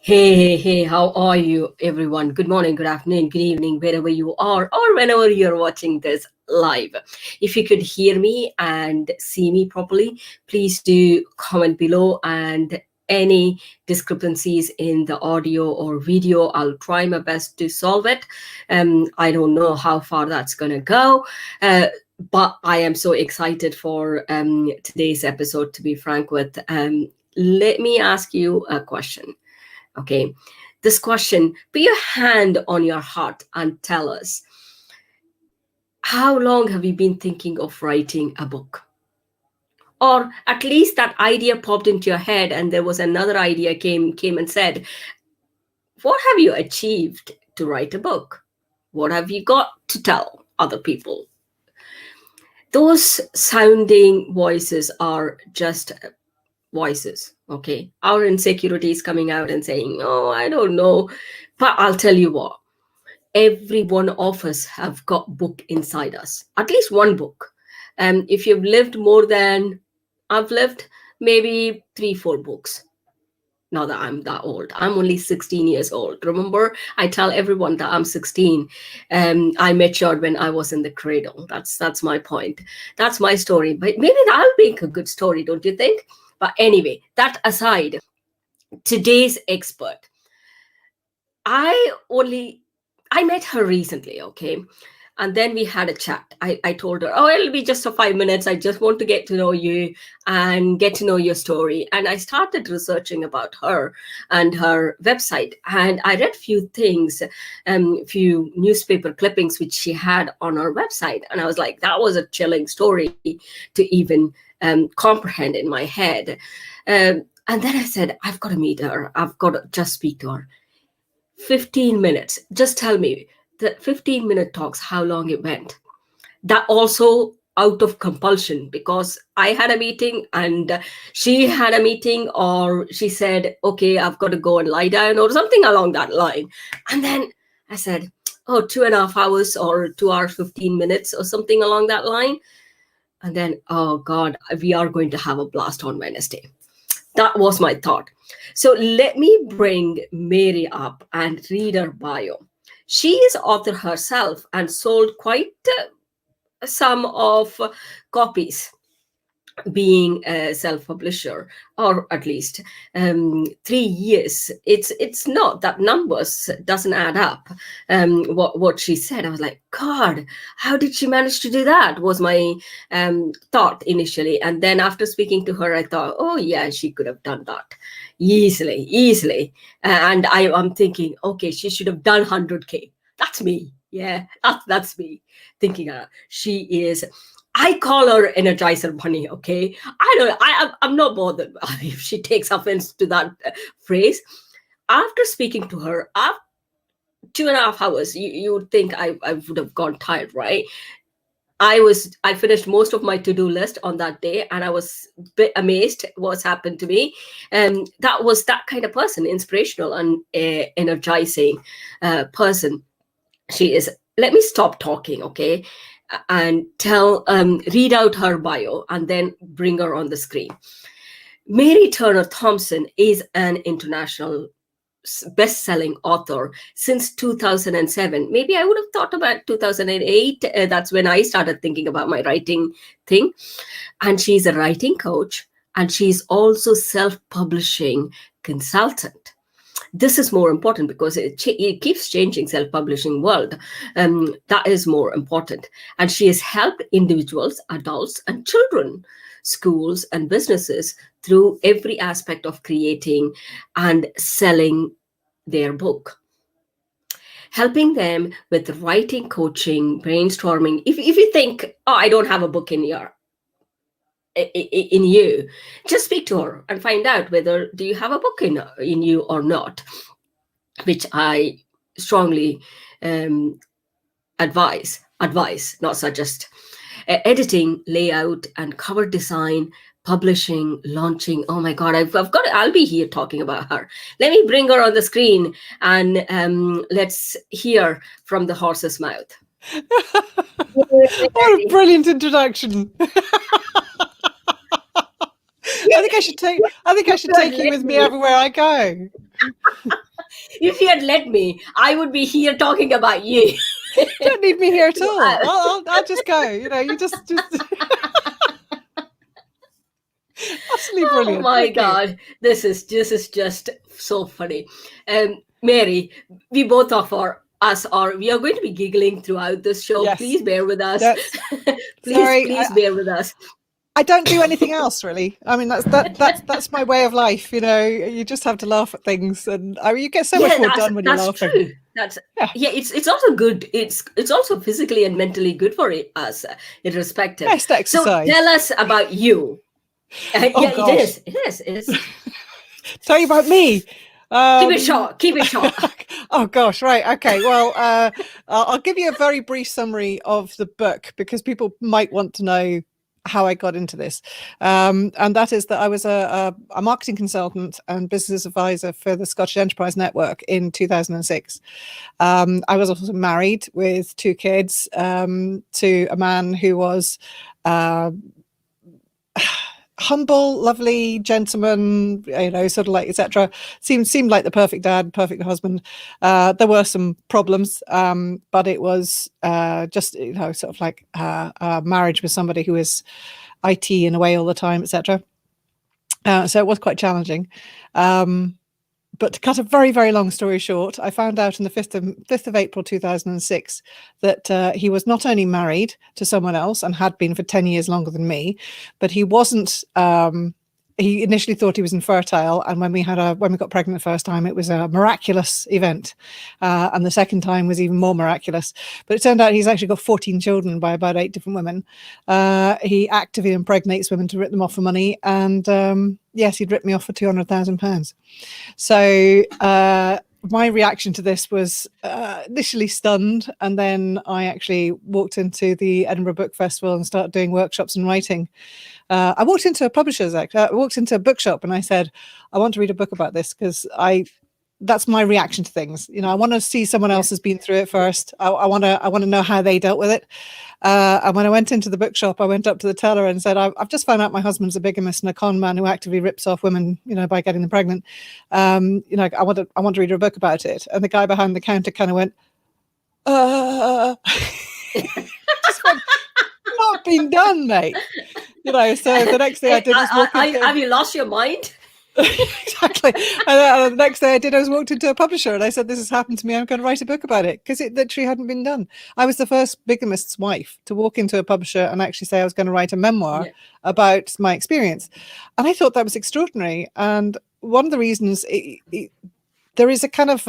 Hey, how are you, everyone? Good morning, good afternoon, good evening, wherever you are, or whenever you're watching this live. If you could hear me and see me properly, please do comment below, and any discrepancies in the audio or video, I'll try my best to solve it. I don't know how far that's going to go. But I am so excited for today's episode, to be frank with. Let me ask you a question. Okay, this question, put your hand on your heart and tell us, how long have you been thinking of writing a book? Or at least that idea popped into your head and there was another idea came and said, what have you achieved to write a book? What have you got to tell other people? Those sounding voices are just voices, okay? Our insecurity is coming out and saying, oh, I don't know. But I'll tell you what, every one of us have got book inside us, at least one book. If you've lived more than I've lived, maybe 3-4 books. Not that I'm that old. I'm only 16 years old. Remember, I tell everyone that I'm 16. I matured when I was in the cradle. That's my point. That's my story. But maybe that'll make a good story, don't you think? But anyway, that aside, today's expert, I met her recently, okay? And then we had a chat. I told her, oh, it'll be just for 5 minutes. I just want to get to know you and get to know your story. And I started researching about her and her website. And I read few things, few newspaper clippings which she had on her website. And I was like, that was a chilling story to even comprehend in my head. And then I said, I've got to meet her. I've got to just speak to her. 15 minutes. Just tell me, the 15-minute talks, how long it went. That also out of compulsion, because I had a meeting and she had a meeting, or she said, okay, I've got to go and lie down or something along that line. And then I said, oh, 2.5 hours or 2 hours, 15 minutes or something along that line. And then, oh God, we are going to have a blast on Wednesday. That was my thought. So let me bring Mary up and read her bio. She is author herself and sold quite some of copies, being a self-publisher, or at least 3 years. It's not that numbers doesn't add up. What she said, I was like, God, how did she manage to do that? Was my thought initially. And then after speaking to her, I thought, oh yeah, she could have done that easily. And I'm thinking, okay, she should have done 100K. That's me. Yeah, that's me thinking she is. I call her Energizer Bunny, okay? I'm not bothered if she takes offense to that phrase. After speaking to her, after 2.5 hours, you would think I would have gone tired, right? I finished most of my to-do list on that day, and I was a bit amazed what's happened to me. And that was that kind of person, inspirational and energizing person. She is. Let me stop talking, okay? And read out her bio and then bring her on the screen. Mary Turner Thomson is an international best-selling author since 2007. Maybe I would have thought about 2008. That's when I started thinking about my writing thing. And she's a writing coach, and she's also self-publishing consultant. This is more important because it keeps changing, self-publishing world. That is more important. And she has helped individuals, adults, and children, schools, and businesses through every aspect of creating and selling their book, helping them with writing, coaching, brainstorming. If you think, oh, I don't have a book in you, just speak to her and find out whether do you have a book in you or not, which I strongly advise, not suggest. Editing, layout, and cover design, publishing, launching. Oh my God, I'll be here talking about her. Let me bring her on the screen and let's hear from the horse's mouth. What a brilliant introduction. I think I should take you with me everywhere I go. if you had let me, I would be here talking about you. Don't need me here at all. I'll just go. You just. Absolutely brilliant. Oh my God, this is just so funny. Mary, we both of we are going to be giggling throughout this show. Yes. Please bear with us. Please bear with us. I don't do anything else really. I mean, that's my way of life. You just have to laugh at things, and you get so much more done when you're laughing. True. It's also good. It's also physically and mentally good for us, irrespective. Best exercise. So tell us about you. It is. Tell you about me. Keep it short. Oh gosh, right, okay. Well, I'll give you a very brief summary of the book because people might want to know how I got into this. And that is that I was a marketing consultant and business advisor for the Scottish Enterprise Network in 2006. I was also married with 2 kids to a man who was humble, lovely gentleman, sort of like, etc. Seemed like the perfect dad, perfect husband. There were some problems, but it was just sort of like a marriage with somebody who is IT in a way all the time, etc. So it was quite challenging. But to cut a very, very long story short, I found out on the 5th of April 2006 that he was not only married to someone else and had been for 10 years longer than me, but he wasn't. He initially thought he was infertile, and when we got pregnant the first time, it was a miraculous event, and the second time was even more miraculous. But it turned out he's actually got 14 children by about 8 different women. He actively impregnates women to rip them off for money, and yes, he'd ripped me off for £200,000. So my reaction to this was initially stunned, and then I actually walked into the Edinburgh Book Festival and started doing workshops and writing. I walked into a bookshop and I said, I want to read a book about this because that's my reaction to things. I want to see someone else has been through it first. I want to know how they dealt with it. And when I went into the bookshop, I went up to the teller and said, I've just found out my husband's a bigamist and a con man who actively rips off women, by getting them pregnant. I want to read a book about it. And the guy behind the counter kind of went, just went, not been done, mate. So the next thing I did was walk into... Have you lost your mind? Exactly. And the next thing I did, I was walked into a publisher and I said, this has happened to me. I'm going to write a book about it, because it literally hadn't been done. I was the first bigamist's wife to walk into a publisher and actually say I was going to write a memoir about my experience. And I thought that was extraordinary. And one of the reasons there is a kind of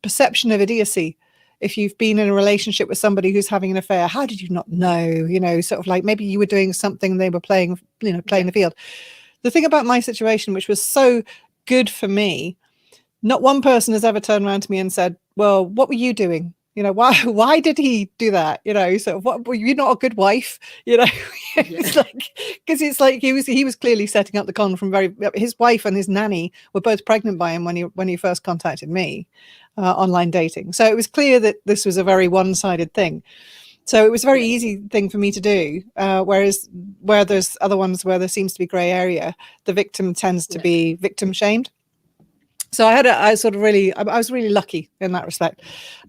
perception of idiocy. If you've been in a relationship with somebody who's having an affair, how did you not know? Sort of like maybe you were doing something, they were playing the field. The thing about my situation, which was so good for me, not one person has ever turned around to me and said, well, what were you doing? Why did he do that? So what, were you not a good wife? It's because it's like he was clearly setting up the con from his wife and his nanny were both pregnant by him when he first contacted me, online dating. So it was clear that this was a very one-sided thing. So it was a very easy thing for me to do, whereas where there's other ones where there seems to be grey area, the victim tends to be victim shamed. So I was really lucky in that respect.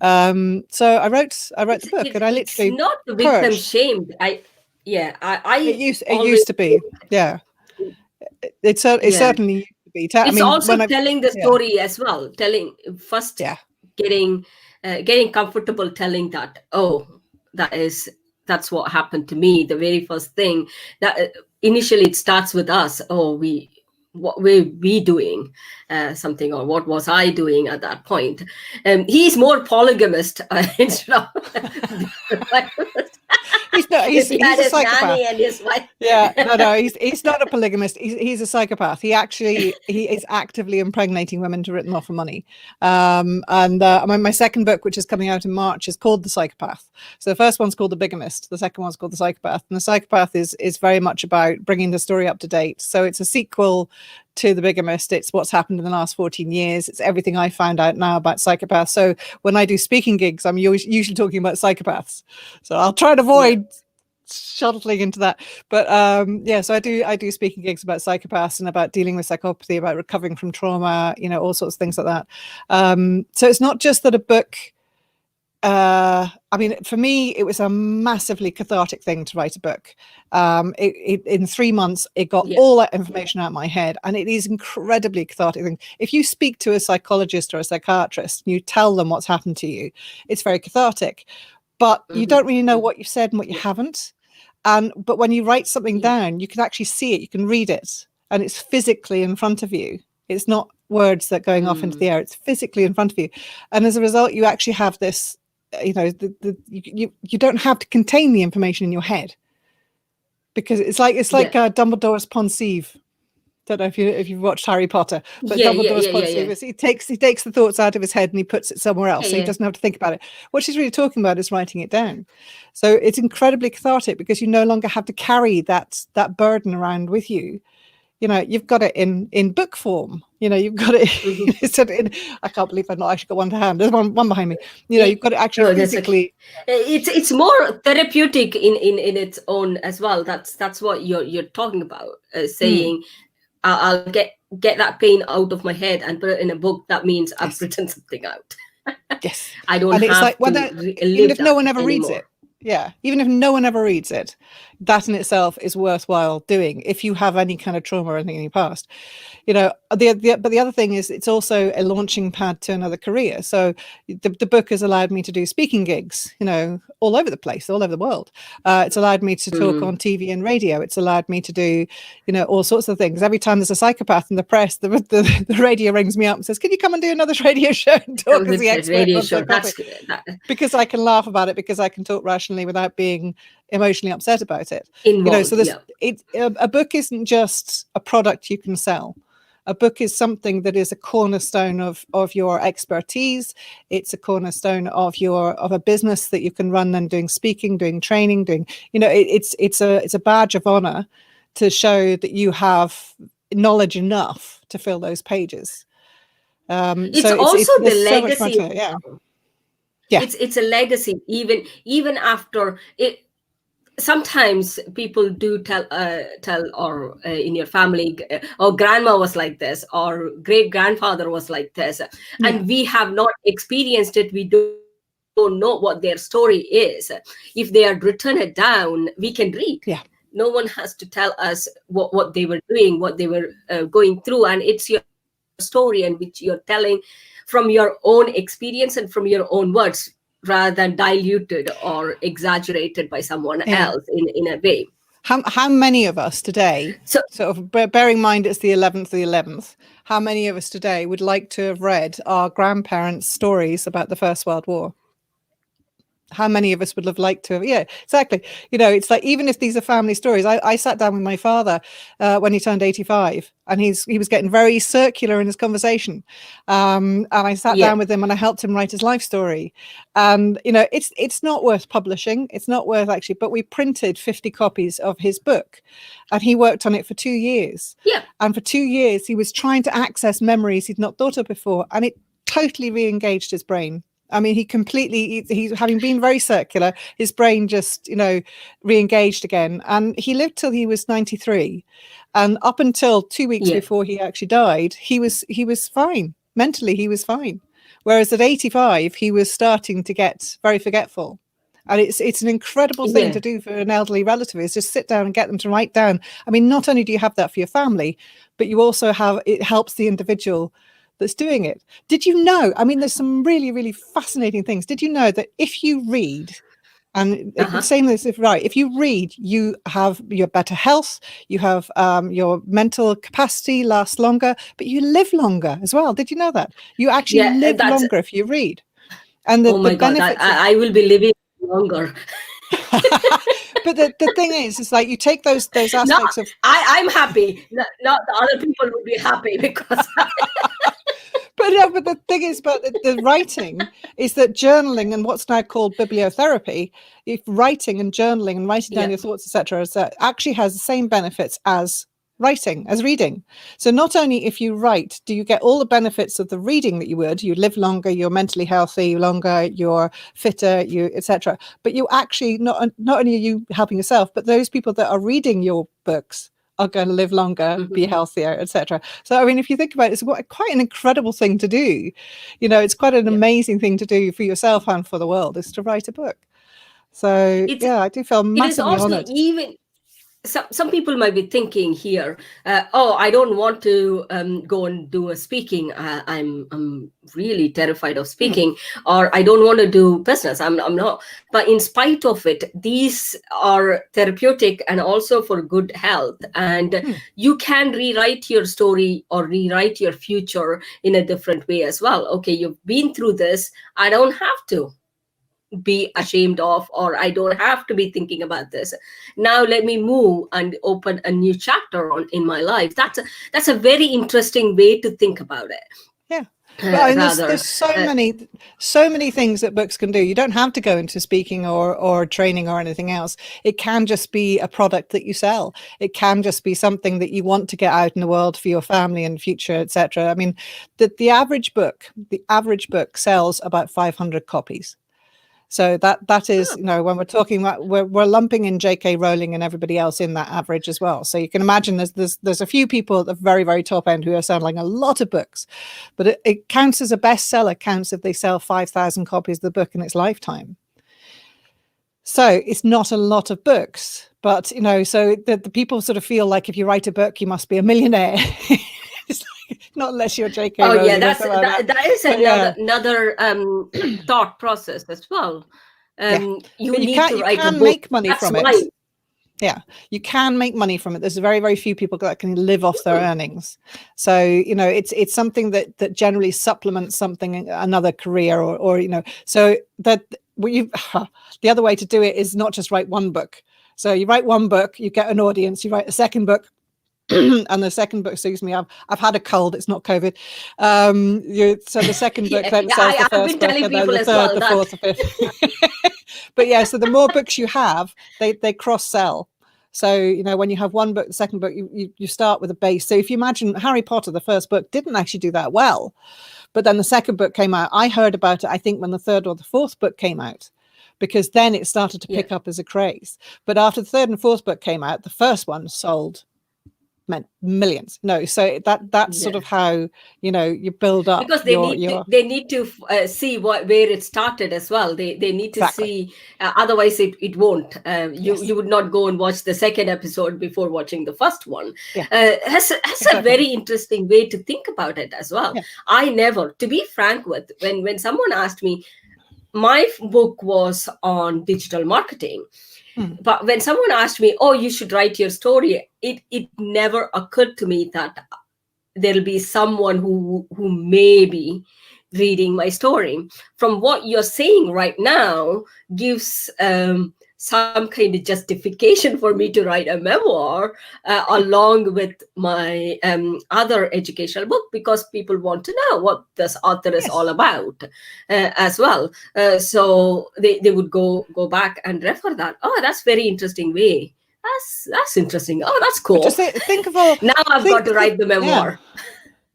So I wrote the book, and I literally it's not the victim shamed. It used to be, yeah. It certainly used to be. It's also telling the story as well. Getting comfortable telling that. That's what happened to me. The very first thing that initially it starts with us. What were we doing something, or what was I doing at that point? He's more polygamist instead of he's a psychopath. And his wife. He's not a polygamist. He's a psychopath. He is actively impregnating women to rip them off for money. My second book, which is coming out in March, is called The Psychopath. So the first one's called The Bigamist. The second one's called The Psychopath. And The Psychopath is very much about bringing the story up to date. So it's a sequel to The Bigamist. It's what's happened in the last 14 years. It's everything I found out now about psychopaths. So when I do speaking gigs, I'm usually talking about psychopaths. So I'll try and avoid shuttling into that. But yeah, so I do speaking gigs about psychopaths and about dealing with psychopathy, about recovering from trauma, you know, all sorts of things like that. So it's not just that a book, I mean, for me, it was a massively cathartic thing to write a book. In 3 months, it got all that information out of my head, and it is incredibly cathartic thing. If you speak to a psychologist or a psychiatrist and you tell them what's happened to you, it's very cathartic, but you don't really know what you've said and what you haven't. But when you write something down, you can actually see it, you can read it, and it's physically in front of you. It's not words that are going off into the air, it's physically in front of you. And as a result, you actually have this, you know, you don't have to contain the information in your head, because it's like Dumbledore's pensieve. Don't know if you've watched Harry Potter, but Dumbledore's pensieve is he takes the thoughts out of his head and he puts it somewhere else, so he doesn't have to think about it. What she's really talking about is writing it down. So it's incredibly cathartic because you no longer have to carry that burden around with you. You know, you've got it in book form. You know, you've got it. I can't believe I've not actually got one to hand. There's one behind me. You know, you've got it actually physically. It's more therapeutic in its own as well. That's what you're talking about. Saying, I'll get that pain out of my head and put it in a book. That means I've written something out. Yes, I don't and have it's like, to even if no one ever anymore. reads it. Yeah, even if no one ever reads it, that in itself is worthwhile doing if you have any kind of trauma or anything in your past. You know, but the other thing is it's also a launching pad to another career. So the book has allowed me to do speaking gigs, you know, all over the place, all over the world. It's allowed me to talk on TV and radio. It's allowed me to do, you know, all sorts of things. Every time there's a psychopath in the press, the radio rings me up and says, "Can you come and do another radio show and talk as the expert on psychopathy?" Because I can laugh about it, because I can talk rationally without being emotionally upset about it. You know, so a book isn't just a product you can sell. A book is something that is a cornerstone of your expertise. It's a cornerstone of a business that you can run, and doing speaking, doing training, doing, you know, it's a badge of honor to show that you have knowledge enough to fill those pages. It's also the legacy. So yeah. It's a legacy, even after it. Sometimes people do tell or in your family, or grandma was like this, or great grandfather was like this, and we have not experienced it. We don't know what their story is. If they had written it down, we can read. No one has to tell us what they were doing, what they were going through, and it's your story, and which you're telling from your own experience and from your own words, rather than diluted or exaggerated by someone else in a way. How many of us today, sort of bearing in mind it's the 11th, how many of us today would like to have read our grandparents' stories about the First World War? How many of us would have liked to have? Yeah, exactly. You know, it's like, even if these are family stories, I sat down with my father when he turned 85, and he was getting very circular in his conversation. And I sat down with him and I helped him write his life story. And, you know, it's not worth publishing. It's not worth actually, but we printed 50 copies of his book, and he worked on it for 2 years. And for 2 years, he was trying to access memories he'd not thought of before. And it totally re-engaged his brain. I mean, he's having been very circular, his brain just, you know, re-engaged again. And he lived till he was 93. And up until 2 weeks before he actually died, he was fine. Mentally, he was fine. Whereas at 85, he was starting to get very forgetful. And it's an incredible thing to do for an elderly relative, is just sit down and get them to write down. I mean, not only do you have that for your family, but you also it helps the individual that's doing it. Did you know, I mean, there's some really, really fascinating things. Did you know that if you read, and same as if you read, you have your better health, you have your mental capacity lasts longer, but you live longer as well. Did you know that? You actually live longer if you read. And the benefits I will be living longer. But the thing is like, you take those aspects of... I'm happy. Not the other people will be happy because... But the thing is about the writing is that journaling, and what's now called bibliotherapy, if writing and journaling and writing down your thoughts, etc., actually has the same benefits as writing as reading. So not only if you write do you get all the benefits of the reading that you would, you live longer, you're mentally healthy longer, you're fitter, you etc. But you actually not only are you helping yourself, but those people that are reading your books are going to live longer, be healthier, etc. So I mean, if you think about it, it's quite an incredible thing to do. You know, it's quite an amazing thing to do for yourself and for the world, is to write a book. So yeah, I do feel it is massively also honored. even some people might be thinking here, oh, I don't want to go and do a speaking. I'm really terrified of speaking, or I don't want to do business. I'm not. But in spite of it, these are therapeutic and also for good health. And you can rewrite your story or rewrite your future in a different way as well. Okay, you've been through this. I don't have to be ashamed of, or I don't have to be thinking about this. Now let me move and open a new chapter in my life. That's a very interesting way to think about it. Yeah. Well, there's so many things that books can do. You don't have to go into speaking or training or anything else. It can just be a product that you sell. It can just be something that you want to get out in the world for your family and future, etc. I mean, the average book sells about 500 copies. So that is, you know, when we're talking about, we're lumping in J.K. Rowling and everybody else in that average as well. So you can imagine there's a few people at the very, very top end who are selling a lot of books, but it counts as a bestseller, counts if they sell 5,000 copies of the book in its lifetime. So it's not a lot of books, but, you know, so the people sort of feel like if you write a book, you must be a millionaire. Not unless you're J.K. Rowling. Oh yeah, that is another thought process as well. You can make money from it. Yeah, you can make money from it. There's very, very few people that can live off their earnings. So, you know, it's something that generally supplements something, another career, or you know, so that the other way to do it is not just write one book. So you write one book, you get an audience, you write a second book. And the second book, excuse me, I've had a cold, it's not COVID. So the second book then sells the first book, and then the third, the fourth, the fifth. But yeah, so the more books you have, they cross sell. So, you know, when you have one book, the second book, you start with a base. So if you imagine Harry Potter, the first book didn't actually do that well, but then the second book came out. I heard about it, I think, when the third or the fourth book came out, because then it started to pick up as a craze. But after the third and fourth book came out, the first one sold millions. No, so that's sort of how, you know, you build up, because they need to see where it started as well. They need to see, otherwise it won't. You would not go and watch the second episode before watching the first one. Has a very interesting way to think about it as well. I never, to be frank with, when someone asked me, my book was on digital marketing. But when someone asked me, oh, you should write your story, it never occurred to me that there'll be someone who may be reading my story. From what you're saying right now gives some kind of justification for me to write a memoir along with my other educational book, because people want to know what this author is all about as well. So they would go back and refer that. Oh, that's very interesting way. That's interesting. Oh, that's cool. Just think of all. Now I've got to write the memoir. Yeah.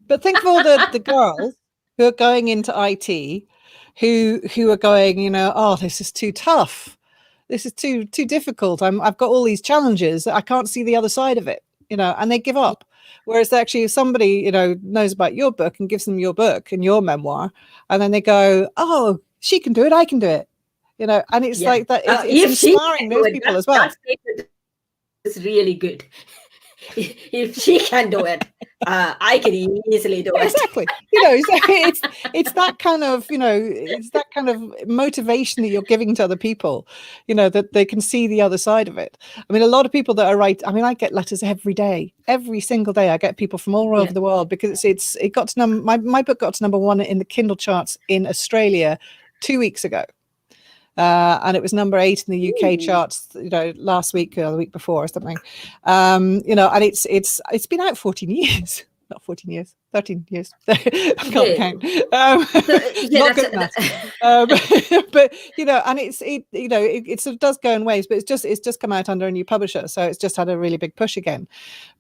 But think of all the girls who are going into IT, who are going, you know, oh, this is too tough. This is too difficult. I've got all these challenges. I can't see the other side of it, you know, and they give up. Whereas actually if somebody, you know, knows about your book and gives them your book and your memoir, and then they go, oh, she can do it, I can do it, you know, and it's like that. It's inspiring those people as well. It's really good. If she can do it, I can easily do it. Exactly. You know, it's that kind of, you know, it's that kind of motivation that you're giving to other people, you know, that they can see the other side of it. I mean, a lot of people that are I get letters every day, every single day. I get people from all over the world, because it got to my book got to #1 in the Kindle charts in Australia 2 weeks ago. And it was #8 in the UK charts, you know, last week or the week before or something. You know, and it's been out 14 years. not 14 years, 13 years. I can't Yeah. count. Yeah, Not good at maths. But and it sort of does go in waves, but it's just come out under a new publisher, so it's just had a really big push again.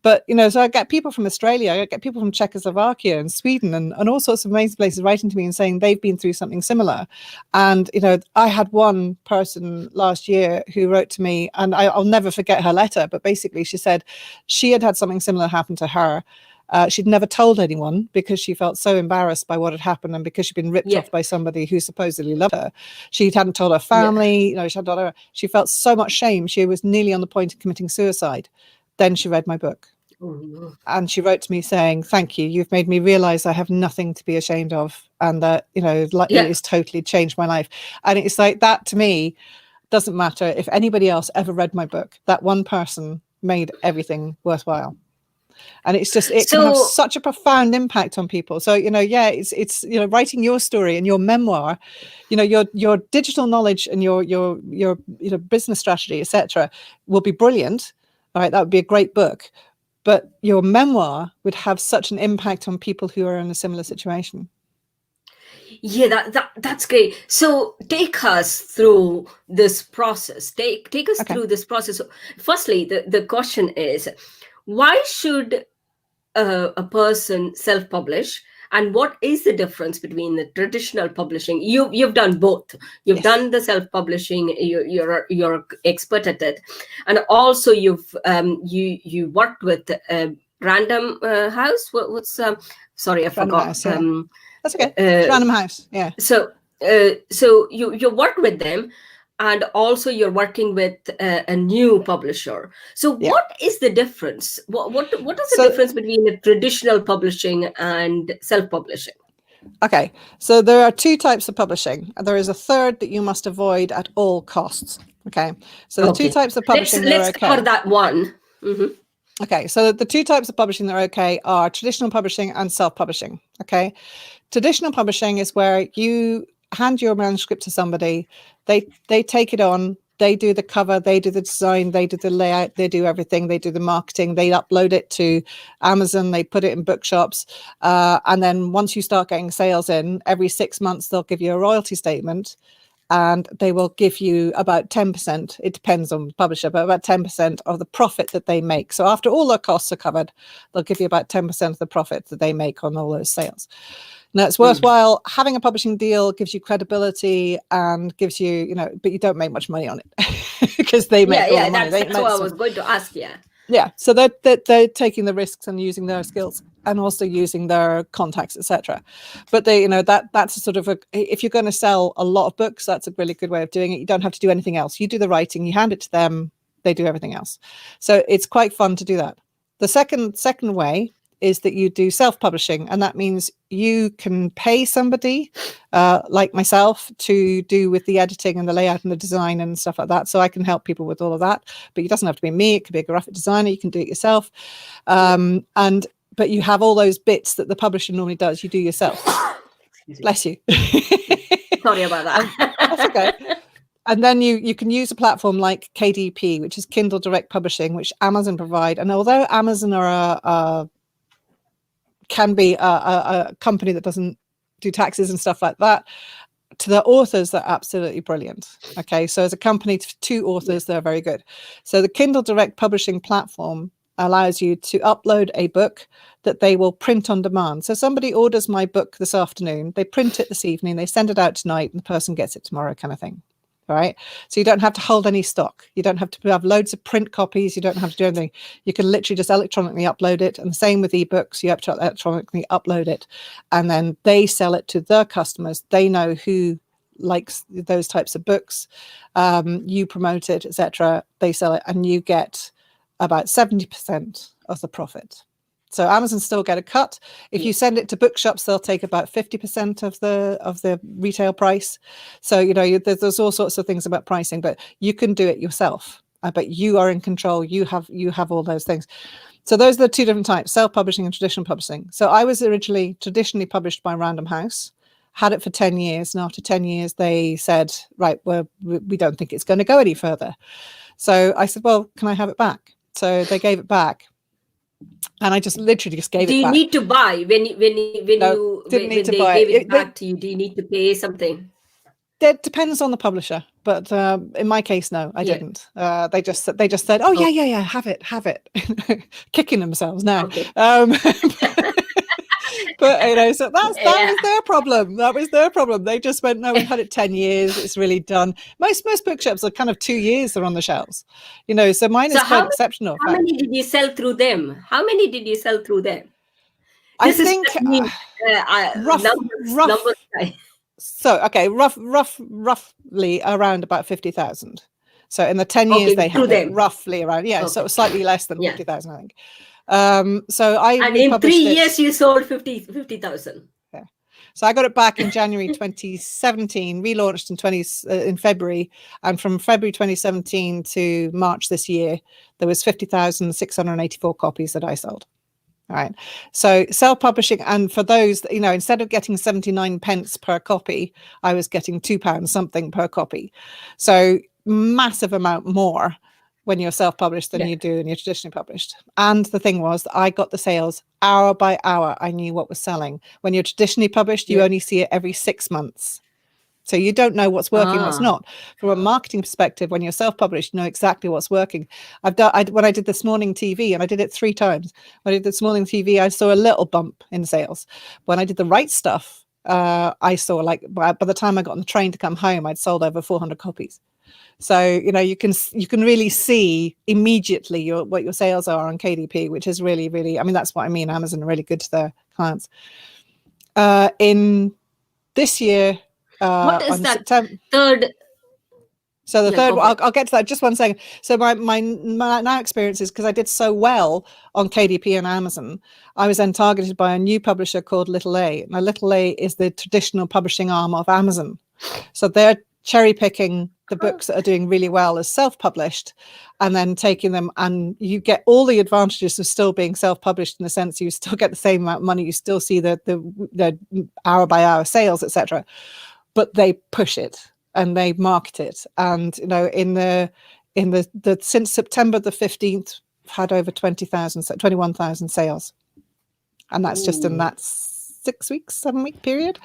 But so I get people from Australia, I get people from Czechoslovakia and Sweden and all sorts of amazing places writing to me and saying they've been through something similar. And I had one person last year who wrote to me, and I'll never forget her letter, but basically she said she had something similar happen to her. She'd never told anyone because she felt so embarrassed by what had happened, and because she'd been ripped off by somebody who supposedly loved her. She hadn't told her family. She felt so much shame. She was nearly on the point of committing suicide. Then she read my book. And she wrote to me saying, "Thank you. You've made me realize I have nothing to be ashamed of, and that it has totally changed my life." And it's like that to me. Doesn't matter if anybody else ever read my book. That one person made everything worthwhile. And it's just, it can have such a profound impact on people. So, it's writing your story and your memoir, your digital knowledge and your business strategy, etc., will be brilliant. All right, that would be a great book. But your memoir would have such an impact on people who are in a similar situation. Yeah, that's great. So take us through this process. Take us through this process. So firstly, the question is, why should a person self-publish, and what is the difference between the traditional publishing? You've done both. You've done the self-publishing. You're expert at it, and also you've you worked with Random House. What's sorry, I forgot. House, yeah. That's okay. Random House, yeah. So you work with them, and also you're working with a new publisher. So what is the difference? What is the difference between the traditional publishing and self-publishing? Okay, so there are two types of publishing. There is a third that you must avoid at all costs. Okay, so the two types of publishing let's cover that one. Okay, so the two types of publishing that are okay are traditional publishing and self-publishing. Okay, traditional publishing is where you hand your manuscript to somebody, they take it on, they do the cover, they do the design, they do the layout, they do everything, they do the marketing, they upload it to Amazon, they put it in bookshops, and then once you start getting sales in, every 6 months they'll give you a royalty statement, and they will give you about 10%, it depends on the publisher, but about 10% of the profit that they make. So after all their costs are covered, they'll give you about 10% of the profit that they make on all those sales. Now, it's worthwhile. Having a publishing deal gives you credibility and gives you, but you don't make much money on it because they make all the money. That's what I was going to ask, Yeah, so they're taking the risks and using their skills and also using their contacts, etc. But that's a sort of if you're going to sell a lot of books, that's a really good way of doing it. You don't have to do anything else. You do the writing, you hand it to them, they do everything else. So it's quite fun to do that. The second way is that you do self-publishing, and that means you can pay somebody like myself to do with the editing and the layout and the design and stuff like that. So I can help people with all of that, but it doesn't have to be me. It could be a graphic designer. You can do it yourself. But you have all those bits that the publisher normally does. You do yourself. Bless you. Sorry about that. That's okay. And then you can use a platform like KDP, which is Kindle Direct Publishing, which Amazon provide. And although Amazon are can be a company that doesn't do taxes and stuff like that, to the authors, they're absolutely brilliant. Okay, so as a company to authors, they're very good. So the Kindle Direct Publishing platform allows you to upload a book that they will print on demand. So somebody orders my book this afternoon, they print it this evening, they send it out tonight, and the person gets it tomorrow, kind of thing. All right. So you don't have to hold any stock. You don't have to have loads of print copies. You don't have to do anything. You can literally just electronically upload it. And the same with ebooks. You have to electronically upload it. And then they sell it to their customers. They know who likes those types of books. You promote it, etc. They sell it, and you get about 70% of the profit. So Amazon still get a cut. If you send it to bookshops, they'll take about 50% of the retail price. So there's all sorts of things about pricing, but you can do it yourself. But you are in control. You have all those things. So those are the two different types: self-publishing and traditional publishing. So I was originally traditionally published by Random House, had it for 10 years, and after 10 years they said, right, well, we don't think it's going to go any further. So I said, well, can I have it back? So they gave it back. And I just literally just gave Do it you back. need to buy when No, didn't need to they buy gave it. it back to you? Do you need to pay something? That depends on the publisher, but in my case, no, I Yeah. didn't. They just said, "Oh yeah, have it," kicking themselves now. Okay. But you know, so that Yeah. was their problem. That was their problem. They just went, "No, we've had it 10 years. It's really done." Most bookshops are kind of 2 years they're on the shelves, you know. So mine is quite exceptional. How many did you sell through them? How many did you sell through them? I think numbers. So okay, roughly around about 50,000. So in the 10 years they had it, roughly around, so slightly less than 50,000, I think. So and in 3 years you sold 50,000. Yeah. So I got it back in January 2017, relaunched in February, and from February 2017 to March this year, there was 50,684 copies that I sold. All right. So self-publishing, and for those, you know, instead of getting 79 pence per copy, I was getting £2 something per copy. So massive amount more when you're self-published than you do when you're traditionally published. And the thing was that I got the sales hour by hour. I knew what was selling. When you're traditionally published, you only see it every 6 months. So you don't know what's working, what's not. From a marketing perspective, when you're self-published, you know exactly what's working. When I did This Morning TV, and I did it 3 times. When I did This Morning TV, I saw a little bump in sales. When I did The Right Stuff, I saw, like, by the time I got on the train to come home, I'd sold over 400 copies. So, you know, you can really see immediately what your sales are on KDP, which is really, really, I mean, that's what I mean. Amazon are really good to their clients. In this year, what is that September, third? So the third one, I'll get to that just one second. So my now experience is, because I did so well on KDP and Amazon, I was then targeted by a new publisher called 𝕚𝕚𝕚𝕚. Now 𝕚𝕚𝕚 is the traditional publishing arm of Amazon. So they're cherry picking the books that are doing really well as self-published, and then taking them, and you get all the advantages of still being self-published, in the sense you still get the same amount of money, you still see the hour by hour sales, etc. But they push it and they market it, and you know, in the since September the 15th, had over 21,000 sales, and that's just in that 7-week period.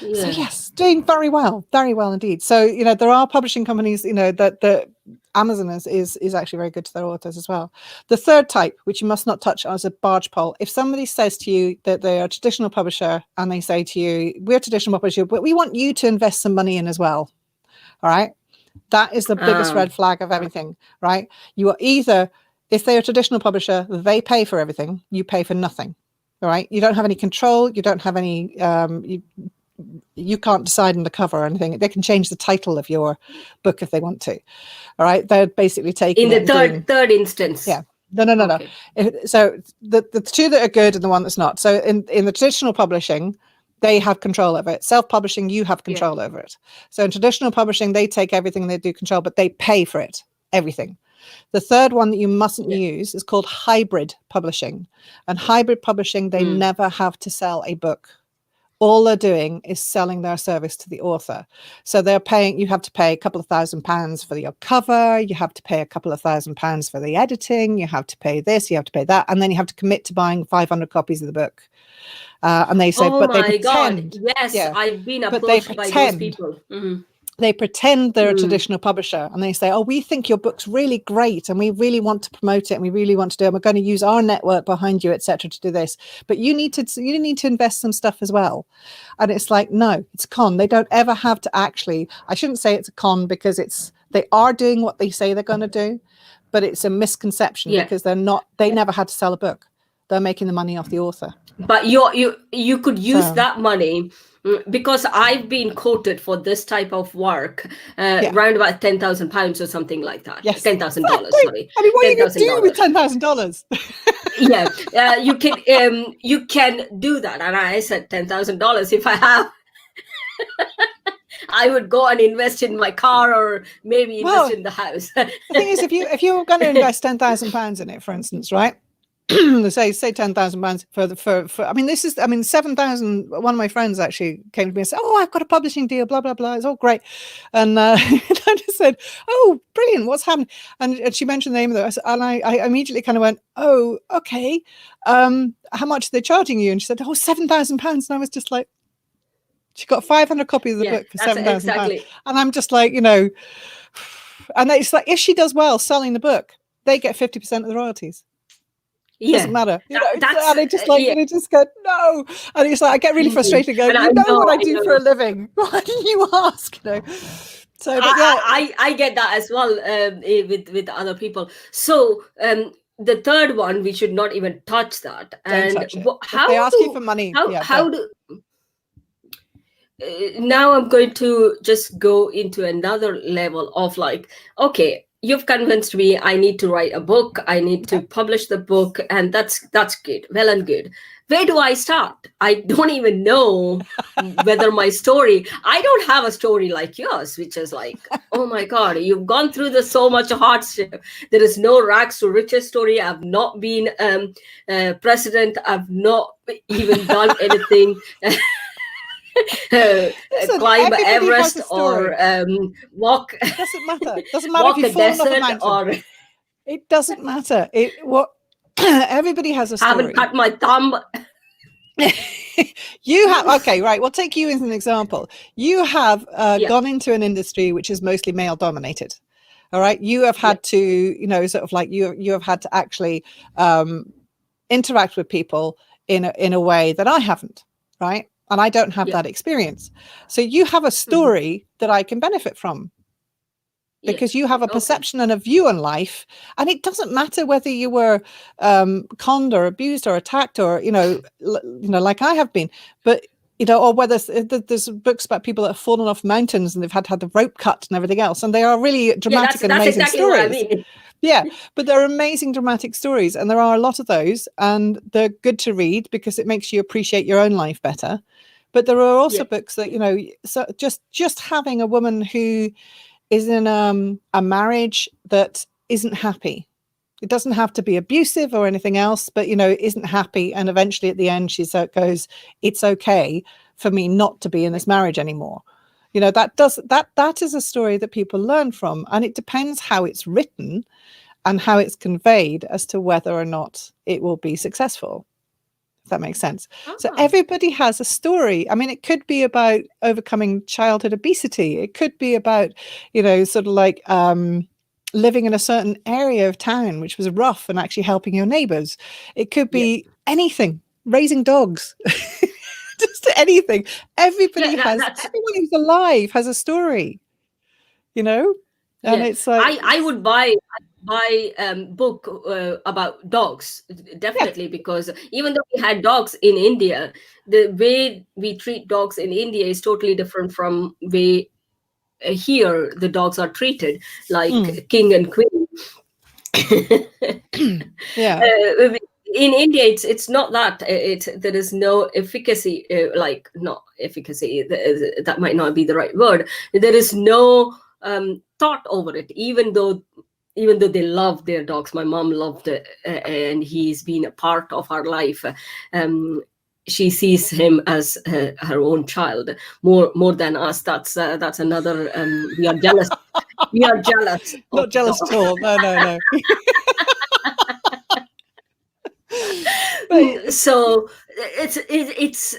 So yes, doing very well indeed. So, you know, there are publishing companies, you know, that Amazon is actually very good to their authors as well. The third type, which you must not touch, as a barge pole. If somebody says to you that they are a traditional publisher, and they say to you, we're a traditional publisher, but we want you to invest some money in as well. All right. That is the biggest red flag of everything, right? You are either, if they're a traditional publisher, they pay for everything, you pay for nothing. All right. You don't have any control. You don't have any, you can't decide on the cover or anything. They can change the title of your book if they want to. All right. They're basically taking in the third instance. Yeah. No. So the two that are good and the one that's not. So in the traditional publishing, they have control over it. Self-publishing, you have control over it. So in traditional publishing, they take everything, they do control, but they pay for it, everything. The third one that you mustn't use is called hybrid publishing. And hybrid publishing, they never have to sell a book. All they're doing is selling their service to the author. So they're paying, you have to pay a couple of £1,000s for your cover, you have to pay a couple of £1,000s for the editing, you have to pay this, you have to pay that, and then you have to commit to buying 500 copies of the book. And they say, but they pretend. God. Yes, I've been approached by those people. They pretend they're a traditional publisher, and they say, oh, we think your book's really great and we really want to promote it and we really want to do it. And we're going to use our network behind you, etc., to do this. But you need to invest some stuff as well. And it's like, no, it's a con. They don't ever have to actually, I shouldn't say it's a con, because they are doing what they say they're going to do, but it's a misconception because they never had to sell a book. They're making the money off the author. But you could use that money, because I've been quoted for this type of work around about £10,000 or something like that. Yes. $10,000. Sorry. I mean, what are you going to do with $10,000? You can do that. And I said $10,000 if I have. I would go and invest in my car, or maybe invest in the house. The thing is, if you were going to invest £10,000 in it, for instance, right? say £10,000 for I mean, this is, I mean, 7,000. One of my friends actually came to me and said, oh, I've got a publishing deal, blah blah blah, it's all great. And I just said, oh, brilliant, what's happening? And she mentioned the name of it, and I immediately kind of went, oh, okay, how much are they charging you? And she said, oh, £7,000. And I was just like, she got 500 copies of the book for £7,000. Exactly. And I'm just like, you know, and it's like, if she does well selling the book, they get 50% of the royalties. It doesn't matter. You know, and I just like, you just go, no. And it's like, I get really frustrated going, you know what I do for a living. Why didn't you ask? You know? So, but yeah. I get that as well with other people. So the third one, we should not even touch that. Don't touch it. How they ask you for money. Now I'm going to just go into another level of like, okay, you've convinced me I need to write a book, I need to publish the book, and that's good, well and good. Where do I start? I don't even know whether my story, I don't have a story like yours, which is like, oh my God, you've gone through so much hardship. There is no rags to riches story. I've not been president. I've not even done anything. Climb Everest or walk. It doesn't matter. It doesn't matter if you fall off a mountain. It doesn't matter. Everybody has a story. I haven't cut my thumb. You have, okay, right. We'll take you as an example. You have gone into an industry which is mostly male dominated. All right. You have had to, you know, sort of like you have had to actually interact with people in a way that I haven't. Right. And I don't have that experience. So you have a story that I can benefit from because you have a perception and a view on life. And it doesn't matter whether you were conned or abused or attacked or, you know, like I have been, but, you know, or whether there's books about people that have fallen off mountains and they've had to have the rope cut and everything else. And they are really dramatic and amazing exactly stories. What I mean. Yeah, but they're amazing dramatic stories. And there are a lot of those and they're good to read because it makes you appreciate your own life better. But there are also books that, you know, so just having a woman who is in a marriage that isn't happy. It doesn't have to be abusive or anything else, but, you know, isn't happy. And eventually at the end, she goes, it's okay for me not to be in this marriage anymore. You know, that is a story that people learn from. And it depends how it's written and how it's conveyed as to whether or not it will be successful. That makes sense. So everybody has a story. I mean, it could be about overcoming childhood obesity. It could be about, you know, sort of like living in a certain area of town, which was rough and actually helping your neighbors. It could be anything, raising dogs, just anything. Everybody everyone who's alive has a story, you know? And it's like, I would buy book about dogs, definitely, because even though we had dogs in India, the way we treat dogs in India is totally different from way here the dogs are treated, like king and queen. In India, it's not that. There is no efficacy, not efficacy. That might not be the right word. There is no thought over it, even though they love their dogs. My mom loved it, and he's been a part of our life. She sees him as her own child more than us. That's another. We are jealous. We are jealous. Not jealous at all. No. So it's.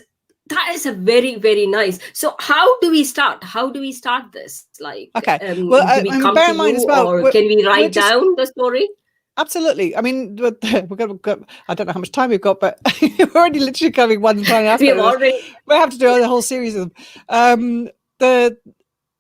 That is a very, very nice. So how do we start? How do we start this? Like, okay. Well, do we come bear to in mind you, as well, or can we write down the story? Absolutely. I mean, we're going to. I don't know how much time we've got, but we're already literally coming one time after. We have to do the whole series of them.